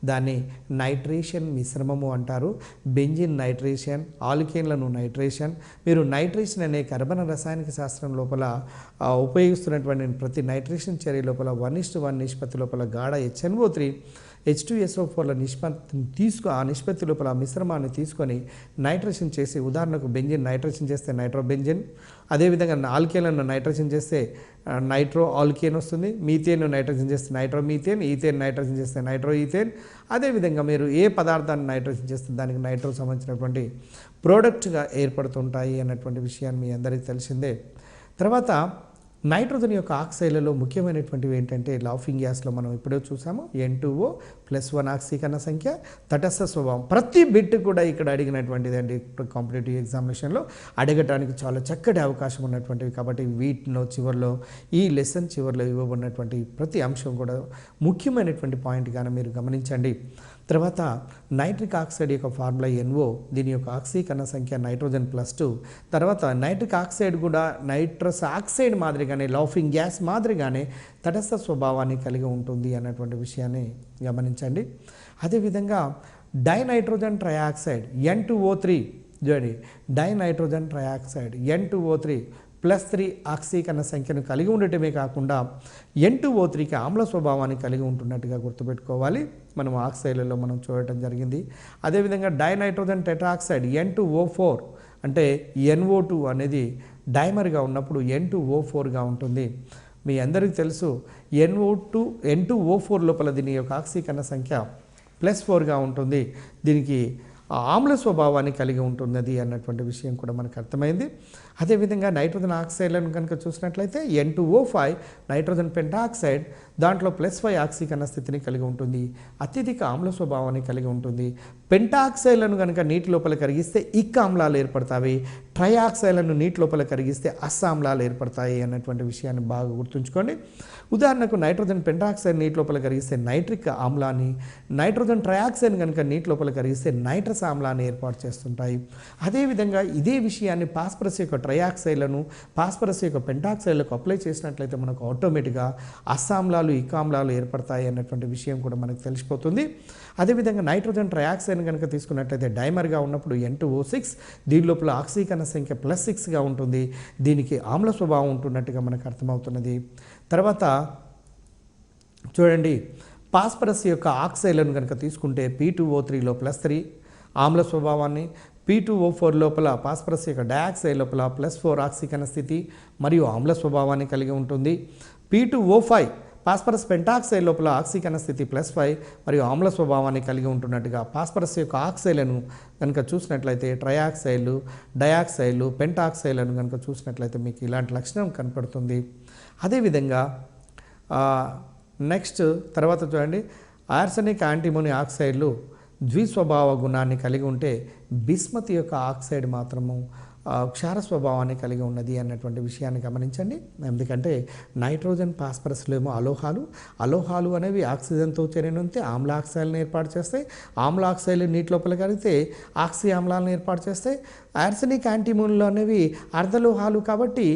దాన్ని నైట్రేషన్ మిశ్రమము అంటారు. బెంజిన్ నైట్రేషన్, ఆల్కేన్లను నైట్రేషన్. మీరు నైట్రేషన్ అనే కర్బన రసాయనిక శాస్త్రం లోపల ఉపయోగిస్తున్నటువంటి ప్రతి నైట్రేషన్ చర్య లోపల 1:1 నిష్పత్తి లోపల గాఢ HNO3 H2SO4ల నిష్పత్తిని ఆ నిష్పత్తి లోపల ఆ మిశ్రమాన్ని తీసుకొని నైట్రేషన్ చేసి, ఉదాహరణకు బెంజిన్ నైట్రేషన్ చేస్తే నైట్రోబెంజిన్, అదేవిధంగా ఆల్కేన్లను నైట్రేషన్ చేస్తే నైట్రో ఆల్కేన్ వస్తుంది, మీథేన్ నైట్రేషన్ చేస్తే నైట్రోమీథేన్, ఈథేన్ నైట్రేషన్ చేస్తే నైట్రో ఈథేన్. అదేవిధంగా మీరు ఏ పదార్థాన్ని నైట్రేషన్ చేస్తే దానికి నైట్రో సంబంధించినటువంటి ప్రోడక్ట్గా ఏర్పడుతుంటాయి అన్నటువంటి విషయాన్ని మీ అందరికీ తెలిసిందే. తర్వాత నైట్రోజన్ యొక్క ఆక్సైడ్లలో ముఖ్యమైనటువంటివి ఏంటంటే లాఫింగ్ గ్యాస్లో మనం ఇప్పుడే చూసాము N2O +1 ఆక్సీకరణ సంఖ్య, తటస్థ స్వభావం. ప్రతి బిట్ కూడా ఇక్కడ అడిగినటువంటిది అండి. కాంపిటేటివ్ ఎగ్జామినేషన్లో అడగటానికి చాలా చక్కటి అవకాశం ఉన్నటువంటివి, కాబట్టి వీటిలో చివరిలో ఈ లెసన్ చివరిలో ఇవ్వబడినటువంటి ప్రతి అంశం కూడా ముఖ్యమైనటువంటి పాయింట్గానే మీరు గమనించండి. తర్వాత నైట్రిక్ ఆక్సైడ్ యొక్క ఫార్ములా NO, దీని యొక్క ఆక్సీకరణ సంఖ్య నైట్రోజన్ +2. తర్వాత నైట్రిక్ ఆక్సైడ్ కూడా నైట్రస్ ఆక్సైడ్ మాదిరిగానే లాఫింగ్ గ్యాస్ మాదిరిగానే తటస్థ స్వభావాన్ని కలిగి ఉంటుంది అన్నటువంటి విషయాన్ని గమనించండి. అదేవిధంగా డైనైట్రోజన్ ట్రయాక్సైడ్ N2O3 చూడండి, డైనైట్రోజన్ ట్రయాక్సైడ్ N2O3 +3 ఆక్సీకరణ సంఖ్యను కలిగి ఉండటమే కాకుండా N2O3కి ఆమ్ల స్వభావాన్ని కలిగి ఉంటున్నట్టుగా గుర్తుపెట్టుకోవాలి. మనం ఆక్సైడ్లలో మనం చూడటం జరిగింది. అదేవిధంగా డైనైట్రోజన్ టెట్రాక్సైడ్ N2O4 అంటే NO2 అనేది డైమర్గా ఉన్నప్పుడు N2O4గా ఉంటుంది. మీ అందరికీ తెలుసు N2O4 లోపల దీని యొక్క ఆక్సీకరణ సంఖ్య +4గా ఉంటుంది. దీనికి ఆమ్ల స్వభావాన్ని కలిగి ఉంటున్నది అన్నటువంటి విషయం కూడా మనకు అర్థమైంది. అదేవిధంగా నైట్రోజన్ ఆక్సైడ్లను కనుక చూసినట్లయితే N2O5 నైట్రోజన్ పెంటాక్సైడ్, దాంట్లో +5 ఆక్సీకరణ స్థితిని కలిగి ఉంటుంది, అత్యధిక ఆమ్ల స్వభావాన్ని కలిగి ఉంటుంది. పెంటాక్సైడ్లను కనుక నీటి లోపల కరిగిస్తే ఇక్ ఆమ్లాలు ఏర్పడతాయి, ట్రైఆక్సైడ్లను నీటి లోపల కరిగిస్తే అస్సామ్లాలు ఏర్పడతాయి అన్నటువంటి విషయాన్ని బాగా గుర్తుంచుకోండి. ఉదాహరణకు నైట్రోజన్ పెంటాక్సైడ్ నీటి లోపల కరిగిస్తే నైట్రిక్ ఆమ్లాన్ని, నైట్రోజన్ ట్రైఆక్సైడ్ కనుక నీటి లోపల కరిగిస్తే నైట్రస్ ఆమ్లాన్ని ఏర్పాటు చేస్తుంటాయి. అదేవిధంగా ఇదే విషయాన్ని పాస్పరస్ యొక్క ట్రైఆక్సైడ్లను పాస్పరస్ యొక్క పెంటాక్సైడ్లకు అప్లై చేసినట్లయితే మనకు ఆటోమేటిక్గా అస్సామ్లాలు ఇకామ్లాలు ఏర్పడతాయి అన్నటువంటి విషయం కూడా మనకు తెలిసిపోతుంది. అదేవిధంగా నైట్రోజన్ ట్రైఆక్సైడ్ కనుక తీసుకున్నట్లయితే డైమర్గా ఉన్నప్పుడు N2O6, దీని లోపల ఆక్సీకరణ సంఖ్య +6గా ఉంటుంది, దీనికి ఆమ్ల స్వభావం ఉంటున్నట్టుగా మనకు అర్థమవుతున్నది. తర్వాత చూడండి, పాస్పరస్ యొక్క ఆక్సైడ్లను కనుక తీసుకుంటే P2O3లో +3 ఆమ్ల స్వభావాన్ని, P2O4 లోపల పాస్పరస్ యొక్క డయాక్సైడ్ లోపల +4 ఆక్సీకరణ స్థితి మరియు ఆమ్ల స్వభావాన్ని కలిగి ఉంటుంది. P2O5 పాస్పరస్ పెంటాక్సైడ్ లోపల ఆక్సీకరణ స్థితి +5 మరియు ఆమ్ల స్వభావాన్ని కలిగి ఉంటున్నట్టుగా పాస్పరస్ యొక్క ఆక్సైడ్లను కనుక చూసినట్లయితే ట్రైఆక్సైడ్లు, డయాక్సైడ్లు, పెంటాక్సైడ్లను కనుక చూసినట్లయితే మీకు ఇలాంటి లక్షణం కనపడుతుంది. అదేవిధంగా నెక్స్ట్ తర్వాత చూడండి, ఆర్సెనిక్ యాంటిమోనీ ఆక్సైడ్లు ద్విస్వభావ గుణాన్ని కలిగి ఉంటే బిస్మత్ యొక్క ఆక్సైడ్ మాత్రము క్షార స్వభావాన్ని కలిగి ఉన్నది అన్నటువంటి విషయాన్ని గమనించండి. ఎందుకంటే నైట్రోజన్ పాస్పరస్లో ఏమో అలోహాలు అనేవి ఆక్సిజన్తో చర్యను ఉంటే ఆమ్ల ఆక్సైడ్లను ఏర్పాటు చేస్తాయి, ఆమ్ల ఆక్సైడ్లు నీటి లోపల కలిగితే ఆక్సి ఆమ్లాలను ఏర్పాటు చేస్తాయి. ఆర్సెనిక్ యాంటిమోన్లు అనేవి అర్ధలోహాలు కాబట్టి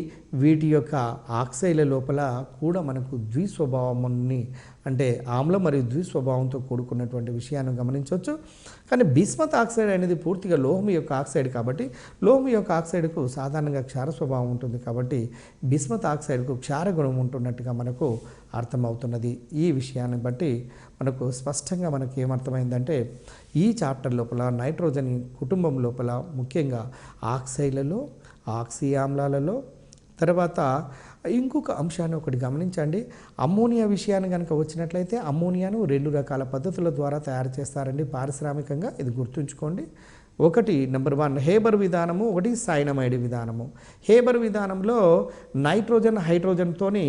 వీటి యొక్క ఆక్సైడ్ల లోపల కూడా మనకు ద్విస్వభావాన్ని అంటే ఆమ్ల మరియు ద్విస్వభావంతో కూడుకున్నటువంటి విషయాన్ని గమనించవచ్చు. కానీ బిస్మత్ ఆక్సైడ్ అనేది పూర్తిగా లోహం యొక్క ఆక్సైడ్ కాబట్టి లోహం యొక్క ఆక్సైడ్కు సాధారణంగా క్షార స్వభావం ఉంటుంది కాబట్టి బిస్మత్ ఆక్సైడ్కు క్షార గుణం ఉంటున్నట్టుగా మనకు అర్థమవుతున్నది. ఈ విషయాన్ని బట్టి మనకు స్పష్టంగా మనకి ఏమర్థమైందంటే ఈ చాప్టర్ లోపల నైట్రోజన్ కుటుంబం లోపల ముఖ్యంగా ఆక్సైడ్లలో, ఆక్సి ఆమ్లాలలో, తర్వాత ఇంకొక అంశాన్ని ఒకటి గమనించండి. అమ్మోనియా విషయాన్ని కనుక వచ్చినట్లయితే అమ్మోనియాను 2 రకాల పద్ధతుల ద్వారా తయారు చేస్తారండి పారిశ్రామికంగా, ఇది గుర్తుంచుకోండి. ఒకటి నెంబర్ 1 హేబర్ విధానము, ఒకటి సైనమైడ్ విధానము. హేబర్ విధానంలో నైట్రోజన్ హైడ్రోజన్తోని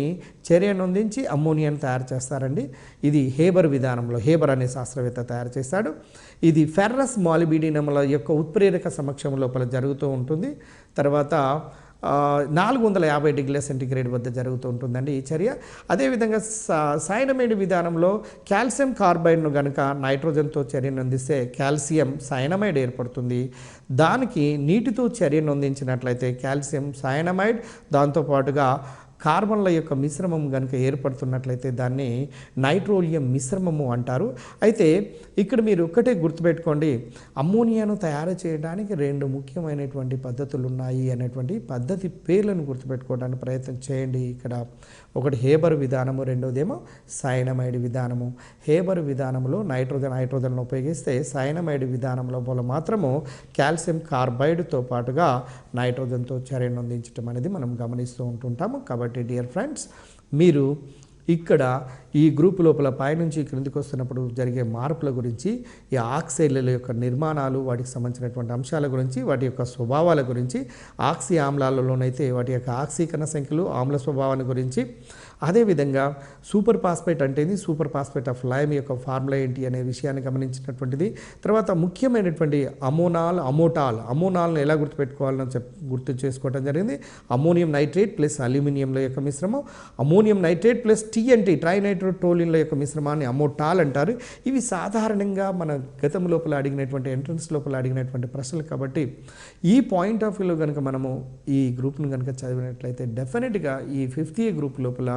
చర్యను అందించి అమ్మోనియాను తయారు చేస్తారండి. ఇది హేబర్ విధానంలో హేబర్ అనే శాస్త్రవేత్త తయారు చేశాడు. ఇది ఫెర్రస్ మాలిబిడినముల యొక్క ఉత్ప్రేరక సమక్షం లోపల జరుగుతూ ఉంటుంది. తర్వాత 450 డిగ్రీల సెంటీగ్రేడ్ వద్ద జరుగుతూ ఉంటుందండి ఈ చర్య. అదేవిధంగా సైనమైడ్ విధానంలో కాల్షియం కార్బైడ్ను కనుక నైట్రోజన్తో చర్యను అందిస్తే కాల్షియం సైనమైడ్ ఏర్పడుతుంది. దానికి నీటితో చర్యను అందించినట్లయితే కాల్షియం సైనమైడ్, దాంతోపాటుగా కార్బన్ల యొక్క మిశ్రమం కనుక ఏర్పడుతున్నట్లయితే దాన్ని నైట్రోలియం మిశ్రమము అంటారు. అయితే ఇక్కడ మీరు ఒక్కటే గుర్తుపెట్టుకోండి, అమ్మోనియాను తయారు చేయడానికి 2 ముఖ్యమైనటువంటి పద్ధతులు ఉన్నాయి అనేటువంటి పద్ధతి పేర్లను గుర్తుపెట్టుకోవడానికి ప్రయత్నం చేయండి. ఇక్కడ ఒకటి హేబర్ విధానము, రెండోదేమో సైనమైడ్ విధానము. హేబర్ విధానంలో హైడ్రోజన్ను ఉపయోగిస్తే సైనమైడ్ విధానంలో మాత్రము కాల్షియం కార్బైడ్తో పాటుగా నైట్రోజన్తో చర్యను అందించడం అనేది మనం గమనిస్తూ ఉంటుంటాము. కాబట్టి డియర్ ఫ్రెండ్స్, మీరు ఇక్కడ ఈ గ్రూప్ లోపల పైనుంచి క్రిందికి వస్తున్నప్పుడు జరిగే మార్పుల గురించి, ఈ ఆక్సైడ్ల యొక్క నిర్మాణాలు, వాటికి సంబంధించినటువంటి అంశాల గురించి, వాటి యొక్క స్వభావాల గురించి, ఆక్సి ఆమ్లాలలోనైతే వాటి యొక్క ఆక్సీకరణ సంఖ్యలు, ఆమ్ల స్వభావాన్ని గురించి, అదేవిధంగా సూపర్ ఫాస్ఫేట్ అంటే సూపర్ ఫాస్ఫేట్ ఆఫ్ లైమ్ యొక్క ఫార్ములా ఏంటి అనే విషయాన్ని గమనించినటువంటిది. తర్వాత ముఖ్యమైనటువంటి అమోనాల్ను ఎలా గుర్తుపెట్టుకోవాలని గుర్తు చేసుకోవడం జరిగింది. అమోనియం నైట్రేట్ ప్లస్ అల్యూమినియంల యొక్క మిశ్రమం, అమోనియం నైట్రేట్ ప్లస్ TNT ట్రైనైట్రోటోలిన్ల యొక్క మిశ్రమాన్ని అమోటాల్ అంటారు. ఇవి సాధారణంగా మన గతం లోపల అడిగినటువంటి ఎంట్రన్స్ లోపల అడిగినటువంటి ప్రశ్నలు కాబట్టి ఈ పాయింట్ ఆఫ్ వ్యూలో కనుక మనము ఈ గ్రూప్ను కనుక చదివినట్లయితే డెఫినెట్గా ఈ 5th A గ్రూప్ లోపల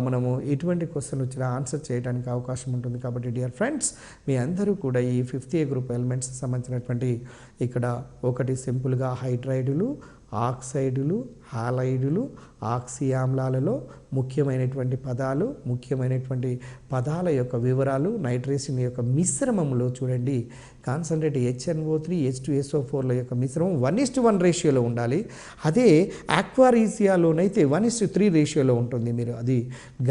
మనము ఎటువంటి క్వశ్చన్ వచ్చినా ఆన్సర్ చేయడానికి అవకాశం ఉంటుంది. కాబట్టి డియర్ ఫ్రెండ్స్, మీ అందరూ కూడా ఈ 5th A గ్రూప్ ఎలిమెంట్స్ సంబంధించినటువంటి ఇక్కడ ఒకటి సింపుల్గా హైడ్రైడులు, ఆక్సైడులు, హాలైడులు, ఆక్సీ ఆమ్లాలలో ముఖ్యమైనటువంటి పదాల యొక్క వివరాలు, నైట్రేషన్ యొక్క మిశ్రమంలో చూడండి కాన్సన్ట్రేట్ HNO3 H2SO4ల యొక్క మిశ్రమం 1:1 రేషియోలో ఉండాలి. అదే ఆక్వారీసియాలోనైతే 1:3 రేషియోలో ఉంటుంది. మీరు అది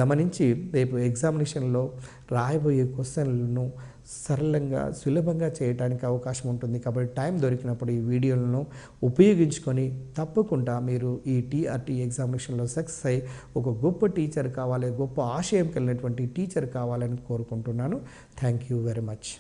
గమనించి రేపు ఎగ్జామినేషన్లో రాయబోయే క్వశ్చన్లను సరళంగా సులభంగా చేయడానికి అవకాశం ఉంటుంది. కాబట్టి టైం దొరికినప్పుడు ఈ వీడియోలను ఉపయోగించుకొని తప్పకుండా మీరు ఈ TRT ఎగ్జామినేషన్లో సక్సెస్ అయ్యి ఒక గొప్ప టీచర్ కావాలి, గొప్ప ఆశయం కలిగినటువంటి టీచర్ కావాలని కోరుకుంటున్నాను. Thank you very much.